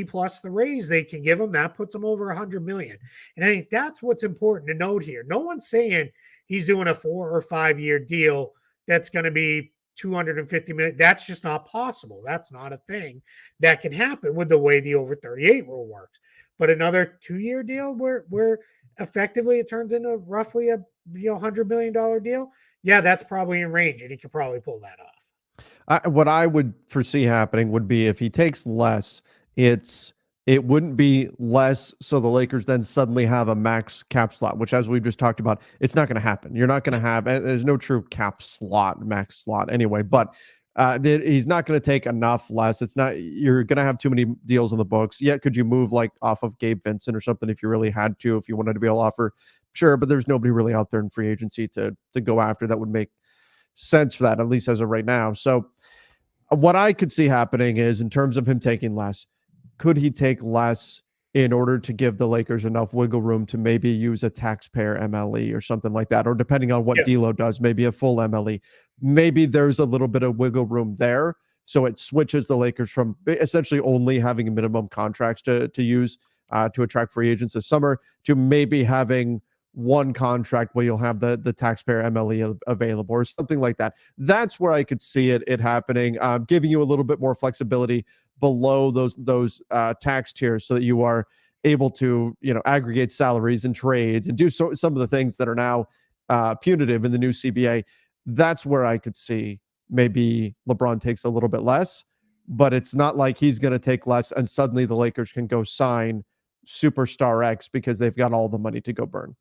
plus the raise they can give him, that puts him over 100 million. And I think that's what's important to note here. No one's saying he's doing a 4 or 5 year deal that's going to be 250 million. That's just not possible. That's not a thing that can happen with the way the over 38 rule works. But another 2-year deal where effectively it turns into roughly a $100 million deal. Yeah, that's probably in range, and he could probably pull that off. What I would foresee happening would be if he takes less, it wouldn't be less so the Lakers then suddenly have a max cap slot, which, as we've just talked about, it's not going to happen. You're not going to have, there's no true cap slot, max slot anyway, but he's not going to take enough less. It's not, you're going to have too many deals in the books. Yeah, could you move like off of Gabe Vincent or something if you really had to, if you wanted to be able to offer? Sure, but there's nobody really out there in free agency to go after that would make sense for that, at least as of right now. So what I could see happening is, in terms of him taking less, could he take less in order to give the Lakers enough wiggle room to maybe use a taxpayer MLE or something like that? Or depending on what D'Lo does, maybe a full MLE. Maybe there's a little bit of wiggle room there. So it switches the Lakers from essentially only having minimum contracts to use to attract free agents this summer, to maybe having one contract where you'll have the taxpayer MLE available or something like that. That's where I could see it happening, giving you a little bit more flexibility below those tax tiers, so that you are able to aggregate salaries and trades and do some of the things that are now punitive in the new CBA. That's where I could see maybe LeBron takes a little bit less, but it's not like he's going to take less and suddenly the Lakers can go sign superstar X because they've got all the money to go burn.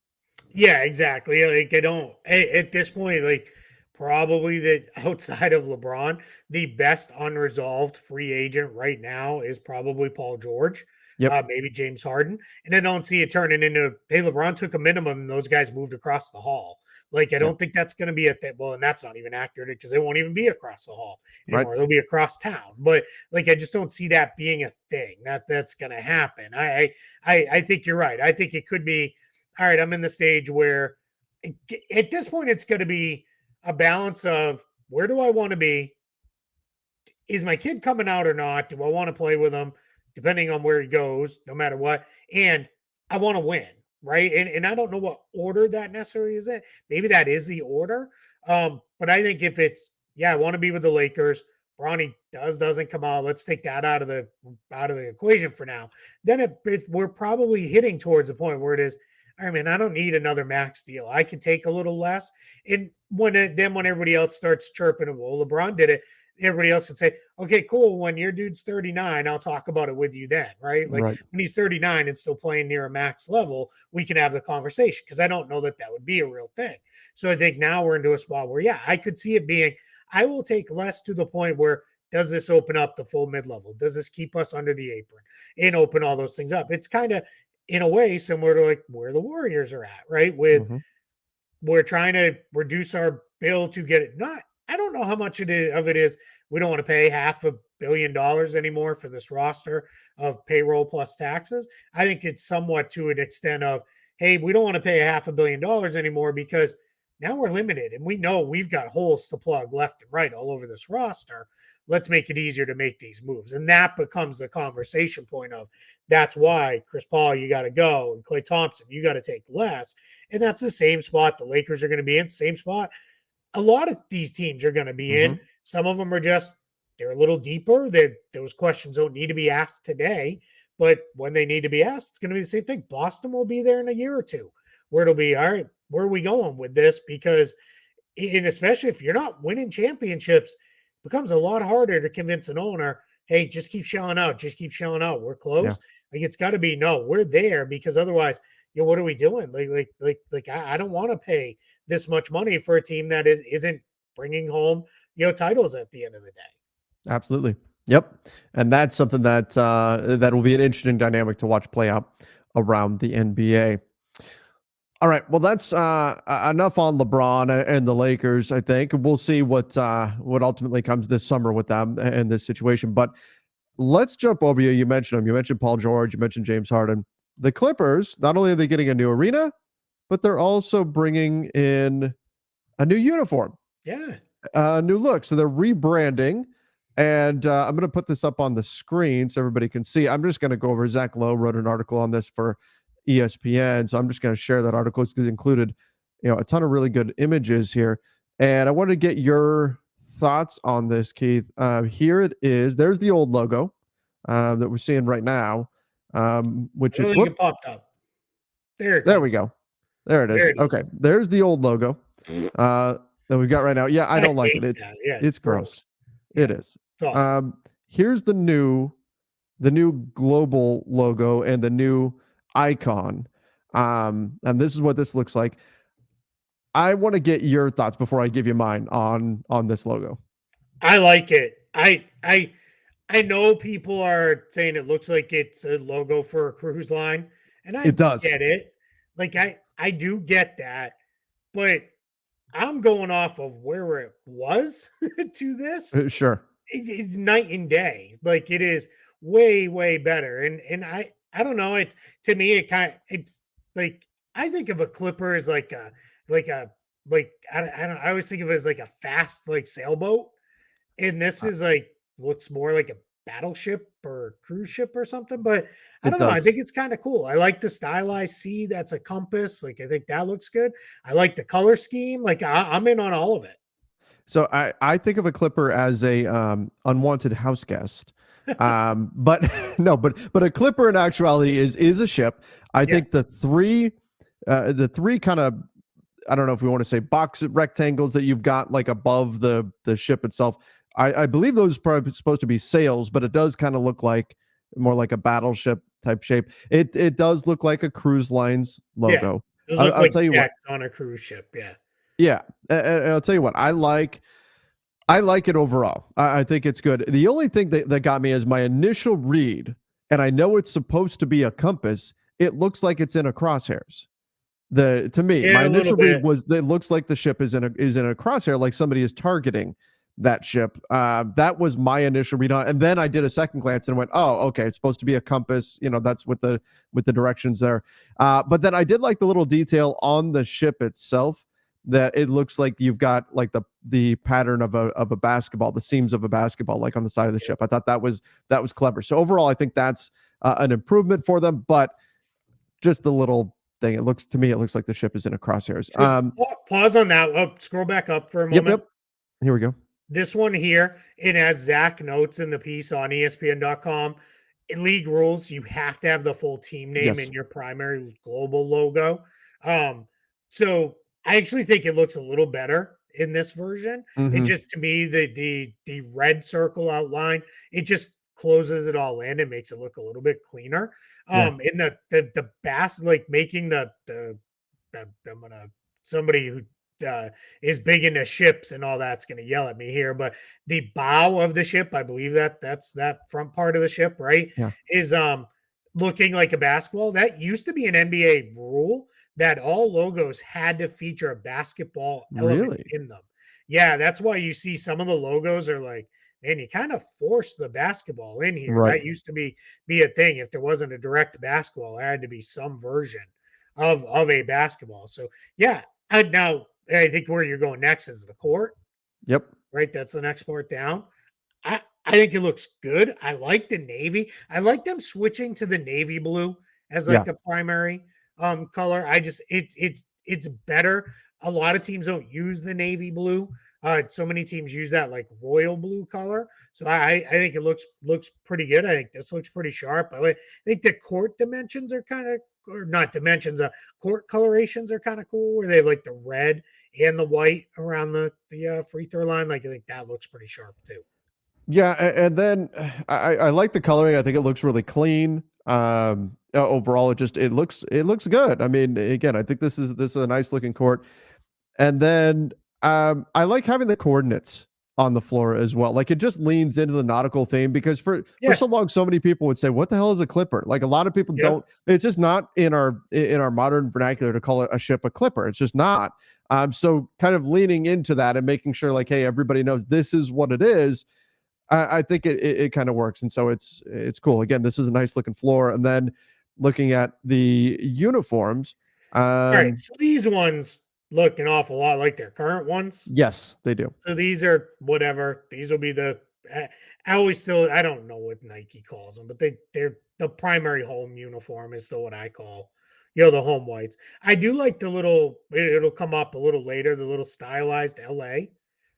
Yeah, exactly. Like I don't at this point, like probably that outside of LeBron, the best unresolved free agent right now is probably Paul George, Yep. maybe James Harden, and I don't see it turning into hey, LeBron took a minimum and those guys moved across the hall. Like I Yep. don't think that's going to be at that. Well, and that's not even accurate because they won't even be across the hall Right. anymore. They'll be across town. But like I just don't see that being a thing. That's going to happen. I think you're right. I think it could be all right, I'm in the stage where at this point it's going to be a balance of where do I want to be? Is my kid coming out or not? Do I want to play with him? Depending on where he goes, no matter what. And I want to win, right? And I don't know what order that necessarily is in. Maybe that is the order. But I think if it's I want to be with the Lakers. Bronny doesn't come out. Let's take that out of the equation for now. Then we're probably hitting towards the point where it is. I mean, I don't need another max deal. I can take a little less. And when everybody else starts chirping, well, LeBron did it. Everybody else can say, okay, cool. When your dude's 39, I'll talk about it with you then, right? Like right. when he's 39 and still playing near a max level, we can have the conversation because I don't know that would be a real thing. So I think now we're into a spot where, I could see it being, I will take less to the point where does this open up the full mid-level? Does this keep us under the apron and open all those things up? It's kind of, in a way, similar to like where the Warriors are at, right? With we're trying to reduce our bill to get it. I don't know how much of it is. We don't want to pay $500 million anymore for this roster of payroll plus taxes. I think it's somewhat to an extent of, hey, we don't want to pay $500 million anymore because now we're limited and we know we've got holes to plug left and right all over this roster. Let's make it easier to make these moves. And that becomes the conversation point of that's why Chris Paul, you got to go, and Klay Thompson, you got to take less. And that's the same spot the Lakers are going to be in, same spot a lot of these teams are going to be in. Some of them are just, they're a little deeper. Those questions don't need to be asked today, but when they need to be asked, it's going to be the same thing. Boston will be there in a year or two where it'll be, all right, where are we going with this? Because, and especially if you're not winning championships, it becomes a lot harder to convince an owner, hey, just keep shelling out. Just keep shelling out. We're close. Yeah. Like it's got to be, no, we're there because otherwise, what are we doing? Like I don't want to pay this much money for a team that isn't bringing home, titles at the end of the day. Absolutely. Yep. And that's something that that will be an interesting dynamic to watch play out around the NBA. All right. Well, that's enough on LeBron and the Lakers. I think we'll see what ultimately comes this summer with them and this situation. But let's jump over you. You mentioned them. You mentioned Paul George. You mentioned James Harden. The Clippers. Not only are they getting a new arena, but they're also bringing in a new uniform. Yeah. A new look. So they're rebranding. And I'm going to put this up on the screen so everybody can see. I'm just going to go over. Zach Lowe wrote an article on this for ESPN. So I'm just going to share that article. It's included, a ton of really good images here. And I wanted to get your thoughts on this, Keith. Here it is. There's the old logo that we're seeing right now, which is it popped up. There we go. There it is. Okay. There's the old logo that we've got right now. Yeah, I don't like it. It's gross. Yeah. It is. Here's the new global logo and the new icon. And this is what this looks like. I want to get your thoughts before I give you mine on this logo. I like it. I know people are saying it looks like it's a logo for a cruise line, and I get it. Like I do get that, but I'm going off of where it was to this. Sure. It's night and day. Like it is way, way better. And I don't know. It's to me, it's like I think of a Clipper as like I always think of it as like a fast like sailboat. And this is like looks more like a battleship or cruise ship or something, but I It don't know. I does. think it's kind of cool. I like the stylized C. That's a compass. Like I think that looks good. I like the color scheme. Like I'm in on all of it. So I think of a clipper as a unwanted house guest. But no, but a clipper in actuality is a ship. I Yeah. think the three kind of, I don't know if we want to say box rectangles that you've got like above the ship itself. I believe those are probably supposed to be sails, but it does kind of look like more like a battleship type shape. It does look like a cruise lines Yeah. logo. Those I'll, look I'll like tell you what. decks on a cruise ship. Yeah. Yeah, and I'll tell you what. I like it overall. I think it's good. The only thing that got me is my initial read, and I know it's supposed to be a compass. It looks like it's in a crosshairs. To me, my Yeah, a little initial read bit. was that it looks like the ship is in a crosshair, like somebody is targeting that ship. That was my initial read on, and then I did a second glance and went, "Oh, okay, it's supposed to be a compass. You know, that's with the directions there." But then I did like the little detail on the ship itself that it looks like you've got like the pattern of a basketball, the seams of a basketball, like on the side of the ship. I thought that was clever. So overall, I think that's an improvement for them, but just the little thing. It looks to me, it looks like the ship is in a crosshairs. So pause on that. Oh, scroll back up for a Yep, moment. yep. Here we go. This one here, it has Zach notes in the piece on ESPN.com. In league rules, you have to have the full team name Yes. in your primary global logo. Um, so I actually think it looks a little better in this version. It Mm-hmm. just to me the red circle outline, it just closes it all in and makes it look a little bit cleaner. Yeah. In the bass like making I'm gonna somebody who is big into ships and all that's going to yell at me here, but the bow of the ship, I believe that's that front part of the ship, right, Yeah. is looking like a basketball. That used to be an NBA rule that all logos had to feature a basketball element Really? in them. Yeah, that's why you see some of the logos are like, man, you kind of force the basketball in here. Right. That used to be a thing. If there wasn't a direct basketball, there had to be some version of a basketball. So yeah, now I think where you're going next is the court, Yep. right? That's the next part down. I think it looks good. I like the navy. I like them switching to the navy blue as like Yeah. the primary color. I just it's better. A lot of teams don't use the navy blue. So many teams use that like royal blue color. So I think it looks pretty good. I think this looks pretty sharp. I think the court dimensions are kind of or not dimensions. Court colorations are kind of cool where they have like the red and the white around the free throw line. Like I think that looks pretty sharp too. Yeah. And then I like the coloring. I think it looks really clean. Overall, it looks good. I mean, again, I think this is a nice looking court. And then I like having the coordinates on the floor as well. Like it just leans into the nautical theme because for Yeah. so long, so many people would say, "What the hell is a clipper?" Like a lot of people Yep. don't. It's just not in our modern vernacular to call a ship a clipper. It's just not. So kind of leaning into that and making sure, like, hey, everybody knows this is what it is. I think it kind of works, and so it's cool. Again, this is a nice looking floor, and then looking at the uniforms. All right. Um, So these ones look an awful lot like their current ones. yes, they do. So these are whatever. These will be I always still I don't know what Nike calls them, but they're the primary home uniform is still what I call the home whites. I do like the little it'll come up a little later, the little stylized LA.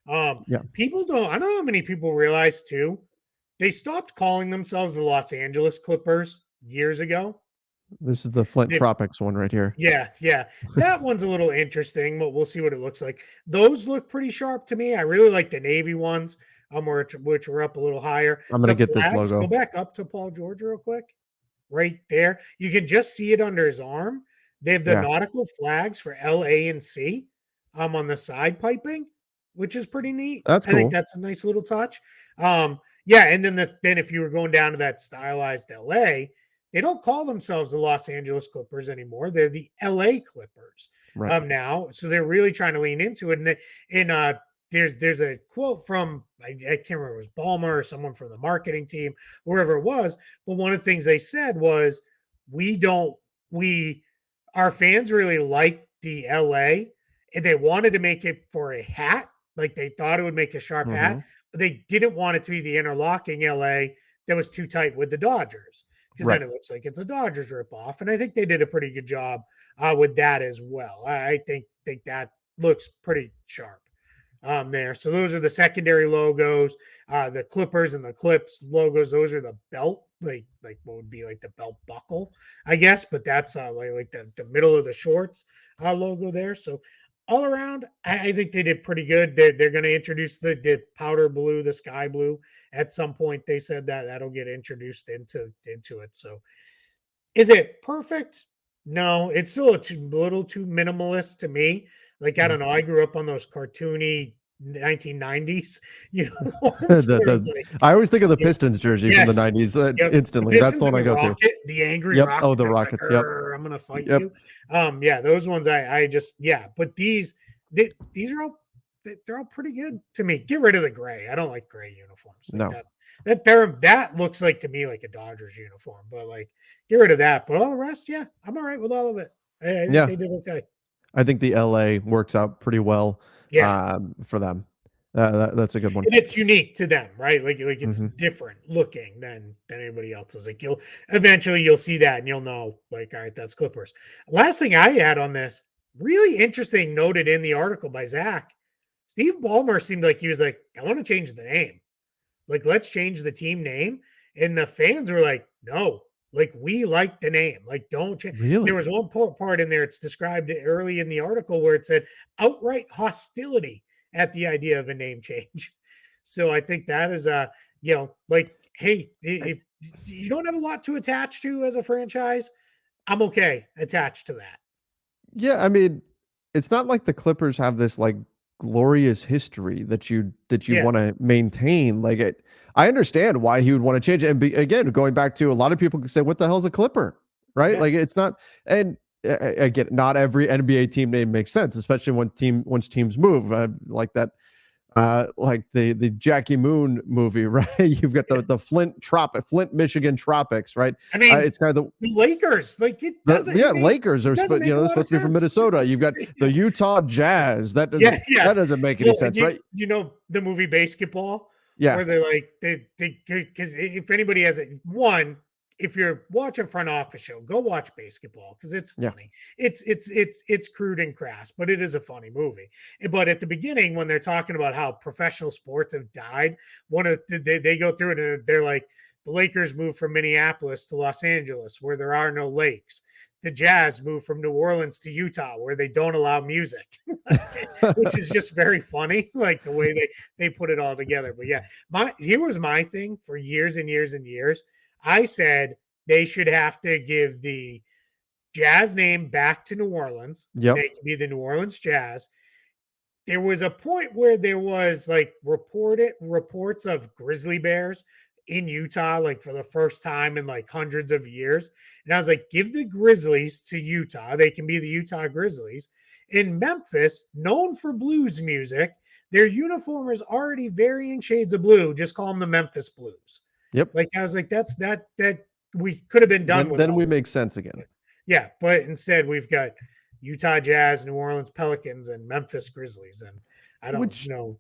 Yeah. People don't I don't know how many people realize too. They stopped calling themselves the Los Angeles Clippers years ago. This is the Flint They Tropics one right here. Yeah, yeah. That one's a little interesting, but we'll see what it looks like. Those look pretty sharp to me. I really like the navy ones, which were up a little higher. I'm gonna The get this flags, go logo. back up to Paul George real quick. Right there. You can just see it under his arm. They have the Yeah, nautical flags for LA and C on the side piping, which is pretty neat. that's I think cool. that's a nice little touch. Yeah, and then if you were going down to that stylized LA, they don't call themselves the Los Angeles Clippers anymore. They're the LA Clippers Right. now. So they're really trying to lean into it. And there's a quote from I can't remember if it was Balmer or someone from the marketing team, wherever it was. But one of the things they said was, we don't we our fans really like the LA and they wanted to make it for a hat. Like they thought it would make a sharp Mm-hmm. hat, but they didn't want it to be the interlocking LA that was too tight with the Dodgers, because Right. then it looks like it's a Dodgers ripoff. And I think they did a pretty good job with that as well. I think that looks pretty sharp there. So those are the secondary logos. The Clippers and the Clips logos. Those are the belt, like what would be like the belt buckle, I guess. But that's like the middle of the shorts logo there. So all around, I think they did pretty good. They're going to introduce the powder blue, the sky blue at some point. They said that that'll get introduced into it. So is it perfect? No, it's still little too minimalist to me. Like, I Mhm. don't know. I grew up on those cartoony 1990s uniforms where it's The like, I always think of the you know, Pistons jersey from the yes, 90s yep, the instantly. That's the Pistons one and I the go to. Rocket, the angry Yep. Oh, Rocket the that was like, Rockets. Yep. I'm gonna fight Yep. you. Yeah, those ones I just but these are all they're all pretty good to me. Get rid of the gray. I don't like gray uniforms. Like No. that looks like to me like a Dodgers uniform, but like get rid of that. But all the rest, yeah, I'm all right with all of it. I think Yeah. they did okay. I think the LA works out pretty well Yeah. for them. That's a good one. And it's unique to them, right? Like it's Hmm. different looking than anybody else's. Like you'll see that and you'll know, like, all right, that's Clippers. Last thing I had on this, really interesting, noted in the article by Zach. Steve Ballmer seemed like he was like, I want to change the name. Like, let's change the team name. And the fans were like, no, like, we like the name. Like, don't change. There Really? was one part in there, it's described early in the article where it said outright hostility at the idea of a name change. So I think that is like, hey, if you don't have a lot to attach to as a franchise, I'm okay attached to that. Yeah, I mean, it's not like the Clippers have this like glorious history that you Yeah. want to maintain. Like I understand why he would want to change it. And again, going back to a lot of people could say, "What the hell's a Clipper?" Right? Yeah. Like it's not. And again, not every NBA team name makes sense, especially once teams move. Like that like the Jackie Moon movie, right? You've got Yeah. Flint, Michigan tropics, right? I mean, It's kind of the Lakers, like yeah, Lakers it are doesn't you make know a they're lot of supposed to be from sense. Minnesota. You've got the Yeah. Utah Jazz. Yeah, yeah. That doesn't make any Well, sense, right? you know the movie Basketball, Yeah, where they're like because if anybody has it, one, if you're watching front office show, go watch Basketball because it's yeah, funny. It's crude and crass, but it is a funny movie. But at the beginning, when they're talking about how professional sports have died, they go through it and they're like, the Lakers moved from Minneapolis to Los Angeles, where there are no lakes. The Jazz moved from New Orleans to Utah, where they don't allow music, which is just very funny, like the way they put it all together. But yeah, here was my thing for years and years and years. I said they should have to give the Jazz name back to New Orleans, and yep, they can be the New Orleans Jazz. There was a point where there was like reports of grizzly bears in Utah, like for the first time in like hundreds of years. And I was like, give the Grizzlies to Utah. They can be the Utah Grizzlies. In Memphis, known for blues music, their uniform is already varying shades of blue. Just call them the Memphis Blues. yep. Like I was like, that we could have been done with Then all we this. make sense again. Yeah, but instead we've got Utah Jazz, New Orleans Pelicans, and Memphis Grizzlies, and I don't Which know,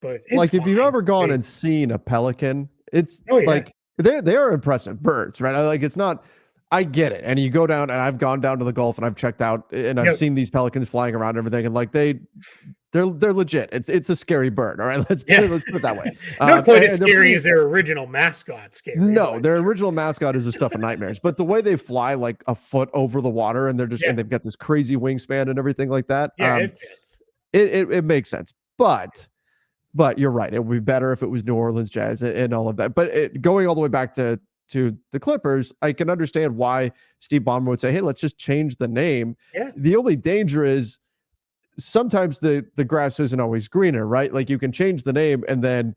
but it's like if you've fine. ever gone and seen a pelican, it's Oh yeah, like they are impressive birds, right? Like it's not. I get it, and you go down, and I've gone down to the Gulf, and I've checked out, and I've yep, seen these pelicans flying around and everything, and like they're legit. It's a scary bird, all right. yeah. Let's put it that way. Not quite as And they're scary pretty. as their original mascot. Scary, No, but their sure. original mascot is the stuff of nightmares. But the way they fly like a foot over the water, and Yeah, they've got this crazy wingspan and everything like that. yeah, it fits. It makes sense. But you're right. It would be better if it was New Orleans Jazz and all of that. But going all the way back to the Clippers, I can understand why Steve Ballmer would say, "Hey, let's just change the name." Yeah, The only danger is sometimes the grass isn't always greener, right? Like you can change the name and then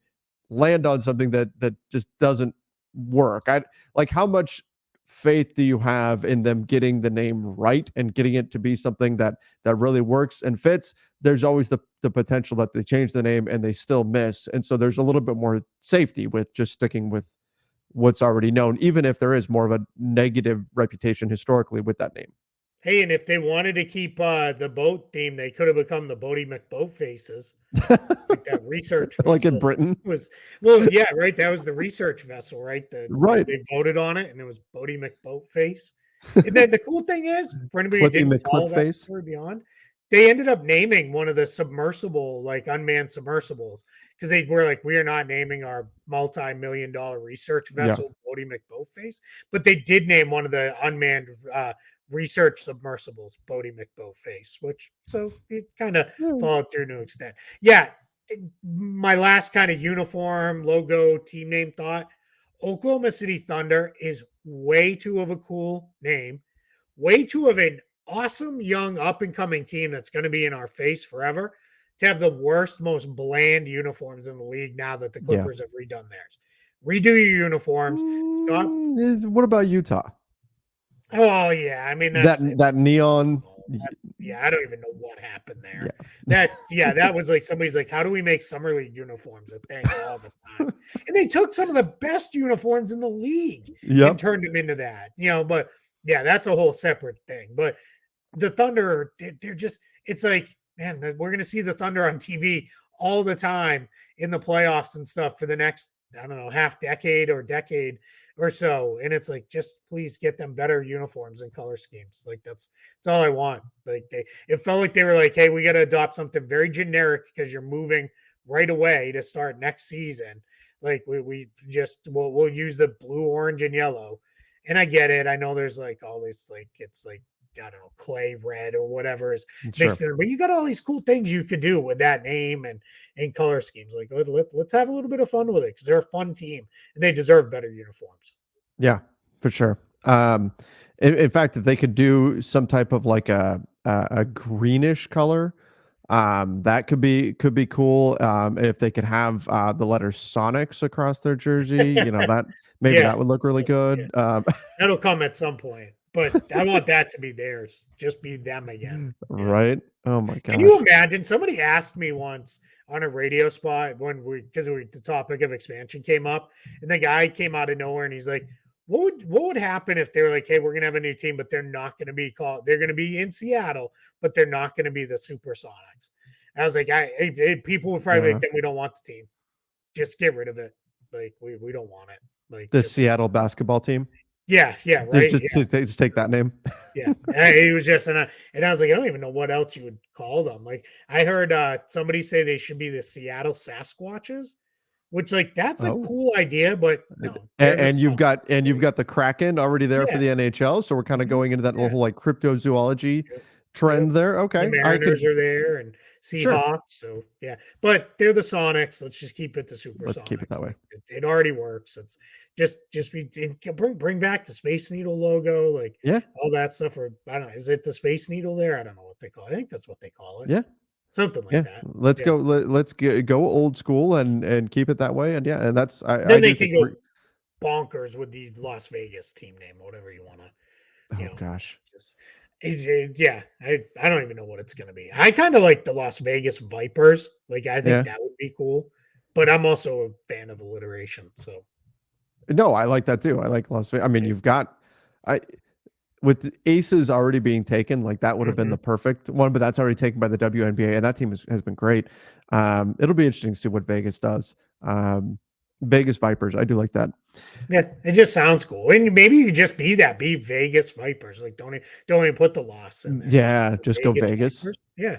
land on something that just doesn't work. I like how much faith do you have in them getting the name right and getting it to be something that really works and fits? There's always the potential that they change the name and they still miss. And so there's a little bit more safety with just sticking with what's already known, even if there is more of a negative reputation historically with that name. Hey, and if they wanted to keep the boat theme, they could have become the Bodie McBoat Faces. Like that research Like in vessel Britain. was well, yeah, right. That was the research vessel, right? Right. They voted on it, and it was Bodie McBoatface. And then the cool thing is, for anybody who Clippy didn't follow that McClipface. story beyond, they ended up naming one of the submersible, like unmanned submersibles, because they were like, we are not naming our multi-million-dollar research Yeah. vessel Bodie McBoatface, but they did name one of the unmanned research submersibles Bodie McBoatface, which so it kind of followed through to an extent. Yeah, my last kind of uniform logo team name thought, Oklahoma City Thunder is way too of a cool name, way too of an awesome young up and coming team that's going to be in our face forever to have the worst, most bland uniforms in the league now that the Yeah. Clippers have redone theirs. Redo your uniforms. Stop. What about Utah? Oh yeah, I mean That neon. yeah, I don't even know what happened there. Yeah. That was like somebody's like, how do we make summer league uniforms a thing all the time? And they took some of the best uniforms in the league and Yep. turned them into that, but yeah, that's a whole separate thing. But the Thunder, they're just, it's like, man, we're gonna see the Thunder on TV all the time in the playoffs and stuff for the next, I don't know, half decade or decade or so. And it's like, just please get them better uniforms and color schemes. Like that's all I want. Like it felt like they were like, hey, we got to adopt something very generic because you're moving right away to start next season. Like we just we'll use the blue, orange, and yellow. And I get it. I know there's like all these like it's like I don't know, clay red or whatever is mixed in. But you got all these cool things you could do with that name and color schemes. Like let's have a little bit of fun with it because they're a fun team and they deserve better uniforms. Yeah, for sure. In fact, if they could do some type of like a greenish color, that could be cool. And if they could have the letter Sonics across their jersey, that maybe Yeah. that would look really good. That'll come at some point, but I want that to be theirs. Just be them again. Yeah. Right? Oh my Can you gosh. imagine? Somebody asked me once on a radio spot when because the topic of expansion came up, and the guy came out of nowhere and he's like, what would happen if they were like, hey, we're gonna have a new team, but they're not gonna be called, they're gonna be in Seattle, but they're not gonna be the Supersonics." And I was like, people would probably be like, then we don't want the team. Just get rid of it. Like we don't want it. Like The just Seattle basketball team. yeah, right. Just take that name. Yeah, it was just and I was like, I don't even know what else you would call them. Like I heard somebody say they should be the Seattle Sasquatches, which like that's a Oh. cool idea, but no, they're the And you've got Sasquatch. the Kraken already there for Yeah, the NHL, so we're kind of mhm, going into that yeah, whole like cryptozoology yep, yep. trend there. The Okay, I Mariners could are there and sure. Seahawks, so yeah. But they're the Sonics. Let's just keep it the Let's keep it that Supersonics. way. Like it already works. It's just bring back the Space Needle logo, like Yeah, all that stuff. Or I don't know, is it the Space Needle there? I don't know what they call it. I think that's what they call it. yeah, Something like yeah. that. Let's Yeah. go. Let's go old school and keep it that way. And yeah, and that's I Then do they think can we're. go bonkers with the Las Vegas team name, whatever you want to, Oh gosh. just yeah. I don't even know what it's gonna be. I kind of like the Las Vegas Vipers. Like I think Yeah. that would be cool. But I'm also a fan of alliteration. So No, I like that too. I like Las Vegas. I mean, you've got I with the aces already being taken, like that would have been mhm. the perfect one, but that's already taken by the WNBA, and that team has been great. It'll be interesting to see what Vegas does. Vegas Vipers, I do like that. Yeah, it just sounds cool. And maybe you just be Vegas Vipers. Like don't even put the loss in there. Just Yeah, just go Vegas Vegas. Vipers. Yeah.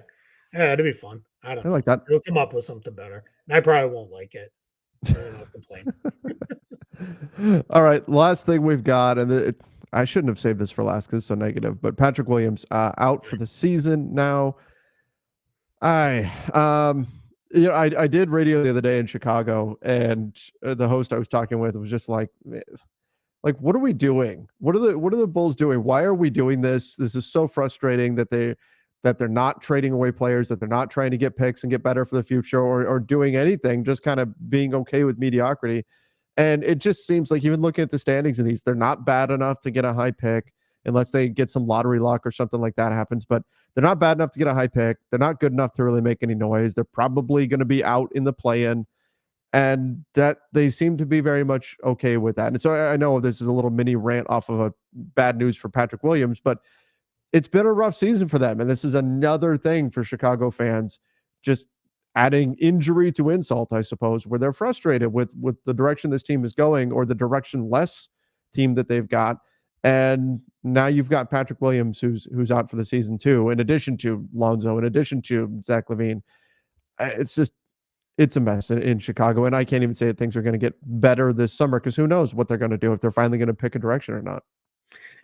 Yeah, it'd be fun. I don't I know. like that. They'll come up with something better. And I probably won't like it. I won't complain. All right, last thing we've got, and I shouldn't have saved this for last because it's so negative, but Patrick Williams out for the season now. I I did radio the other day in Chicago, and the host I was talking with was just like what are we doing? What are the Bulls doing? Why are we doing this? This is so frustrating that they're not trading away players, that they're not trying to get picks and get better for the future, or doing anything, just kind of being okay with mediocrity. And it just seems like even looking at the standings in these, they're not bad enough to get a high pick unless they get some lottery luck or something like that happens. But they're not bad enough to get a high pick. They're not good enough to really make any noise. They're probably going to be out in the play-in, and that they seem to be very much okay with that. And so I know this is a little mini rant off of a bad news for Patrick Williams, but it's been a rough season for them. And this is another thing for Chicago fans, just adding injury to insult, I suppose, where they're frustrated with the direction this team is going or the direction-less team that they've got. And now you've got Patrick Williams, who's out for the season too, in addition to Lonzo, in addition to Zach LaVine. It's a mess in Chicago. And I can't even say that things are going to get better this summer, because who knows what they're going to do, if they're finally going to pick a direction or not.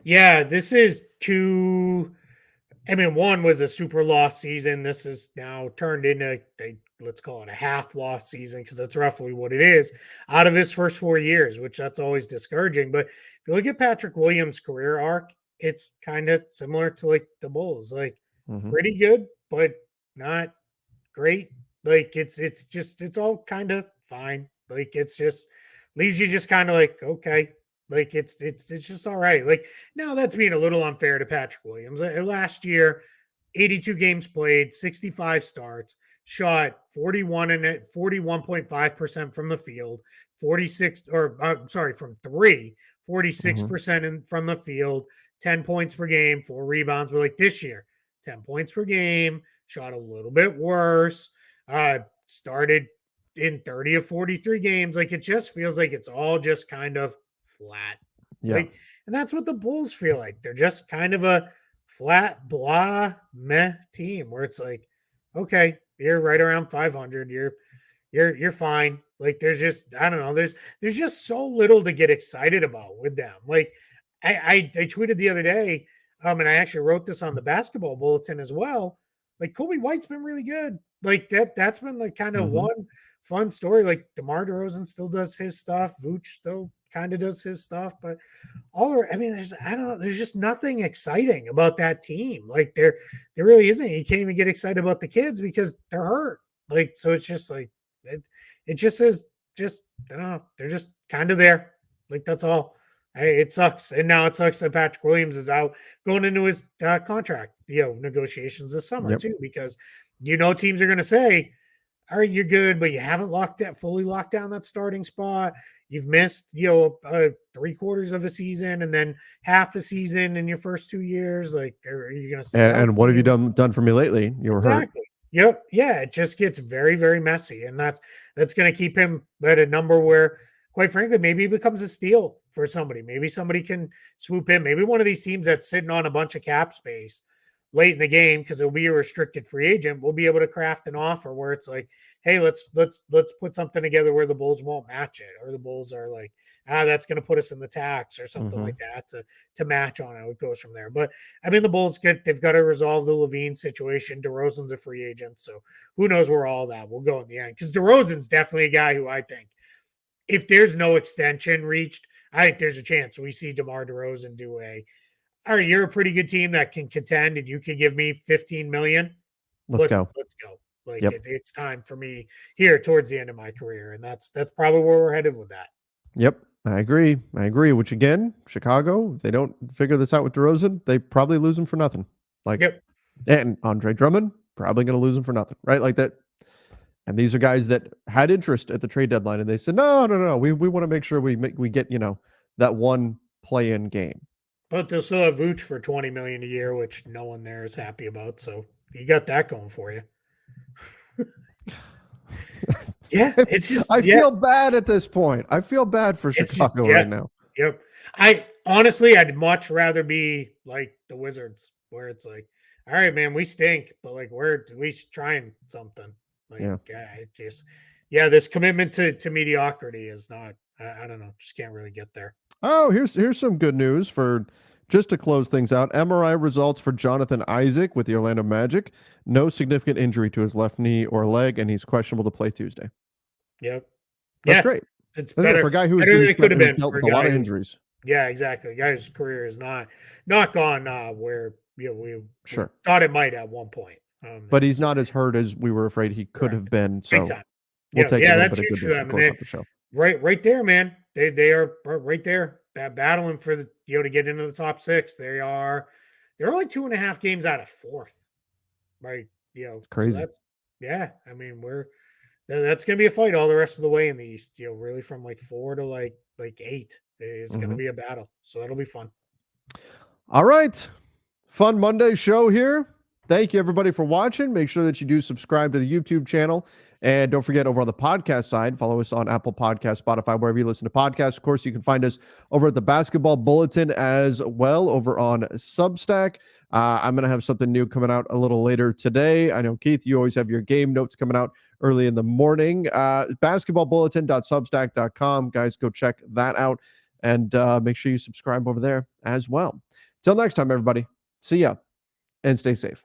Yeah, this is one was a super lost season. This is now turned into let's call it a half lost season, because that's roughly what it is out of his first 4 years, which that's always discouraging. But if you look at Patrick Williams' career arc, it's kind of similar to like the Bulls, like pretty good, but not great. Like it's all kind of fine. Like it's just leaves you just kind of like, okay, like it's just all right. Like now that's being a little unfair to Patrick Williams. Last year, 82 games played, 65 starts, shot 41.5% from the field, 46 or I'm sorry, from three, 46% from the field, 10 points per game, 4 rebounds. But like this year, 10 points per game, shot a little bit worse. Started in 30 of 43 games. Like it just feels like it's all just kind of flat. Yeah. Like, and that's what the Bulls feel like. They're just kind of a flat, blah, meh team where it's like, okay, you're right around 500. You're fine. Like there's just, I don't know. There's just so little to get excited about with them. Like I tweeted the other day, and I actually wrote this on the basketball bulletin as well. Like Kobe White's been really good. Like that's been like kind of one fun story. Like DeMar DeRozan still does his stuff. Vooch still kind of does his stuff, but there's just nothing exciting about that team. Like there really isn't. You can't even get excited about the kids because they're hurt. Like, so it's just like, it just is just, I don't know. They're just kind of there. Like, that's all. It sucks. And now it sucks that Patrick Williams is out going into his contract, negotiations this summer too, because, teams are going to say, all right, you're good, but you haven't fully locked down that starting spot. You've missed, 3/4 of a season and then half a season in your first 2 years. Like, are you going to stay? And what have you done for me lately? You were hurt. Yep. Yeah. It just gets very, very messy. And that's going to keep him at a number where, quite frankly, maybe he becomes a steal for somebody. Maybe somebody can swoop in. Maybe one of these teams that's sitting on a bunch of cap space late in the game, because it'll be a restricted free agent, will be able to craft an offer where it's like, hey, let's put something together where the Bulls won't match it, or the Bulls are like, that's going to put us in the tax or something like that to match on it. It goes from there. But I mean, the Bulls they've got to resolve the LaVine situation. DeRozan's a free agent, so who knows where all that will go in the end? Because DeRozan's definitely a guy who I think, if there's no extension reached, I think there's a chance we see DeMar DeRozan do all right, you're a pretty good team that can contend, and you could give me $15 million. Let's go. Like it's time for me here towards the end of my career, and that's probably where we're headed with that. Yep, I agree. Which again, Chicago, if they don't figure this out with DeRozan, they probably lose him for nothing. And Andre Drummond probably going to lose him for nothing, right? Like that. And these are guys that had interest at the trade deadline, and they said, no, we want to make sure we get that one play-in game. But they'll still have Vooch for $20 million a year, which no one there is happy about. So you got that going for you. Yeah, it's just. I feel bad at this point. I feel bad for Chicago right now. Yep. I'd much rather be like the Wizards, where it's like, all right, man, we stink, but like we're at least trying something. Like, this commitment to mediocrity is not. I don't know. Just can't really get there. Oh, here's some good news for just to close things out. MRI results for Jonathan Isaac with the Orlando Magic. No significant injury to his left knee or leg, and he's questionable to play Tuesday. Yep. That's great. It's better for a guy who's could have been dealt with a lot of injuries. Yeah, exactly. A guy whose career is not gone where we thought it might at one point. But he's not as hurt as we were afraid he could have been. So big time. We'll take that's huge for them. Right there, man. They are right there, battling for the to get into the top 6. They're only 2.5 games out of 4th, right? Crazy. So I mean, that's gonna be a fight all the rest of the way in the East. Really from like 4 to like 8 is gonna be a battle. So that'll be fun. All right. Fun Monday show here. Thank you, everybody, for watching. Make sure that you do subscribe to the YouTube channel. And don't forget, over on the podcast side, follow us on Apple Podcasts, Spotify, wherever you listen to podcasts. Of course, you can find us over at the Basketball Bulletin as well, over on Substack. I'm going to have something new coming out a little later today. I know, Keith, you always have your game notes coming out early in the morning. Basketballbulletin.substack.com. Guys, go check that out. And make sure you subscribe over there as well. Till next time, everybody. See ya and stay safe.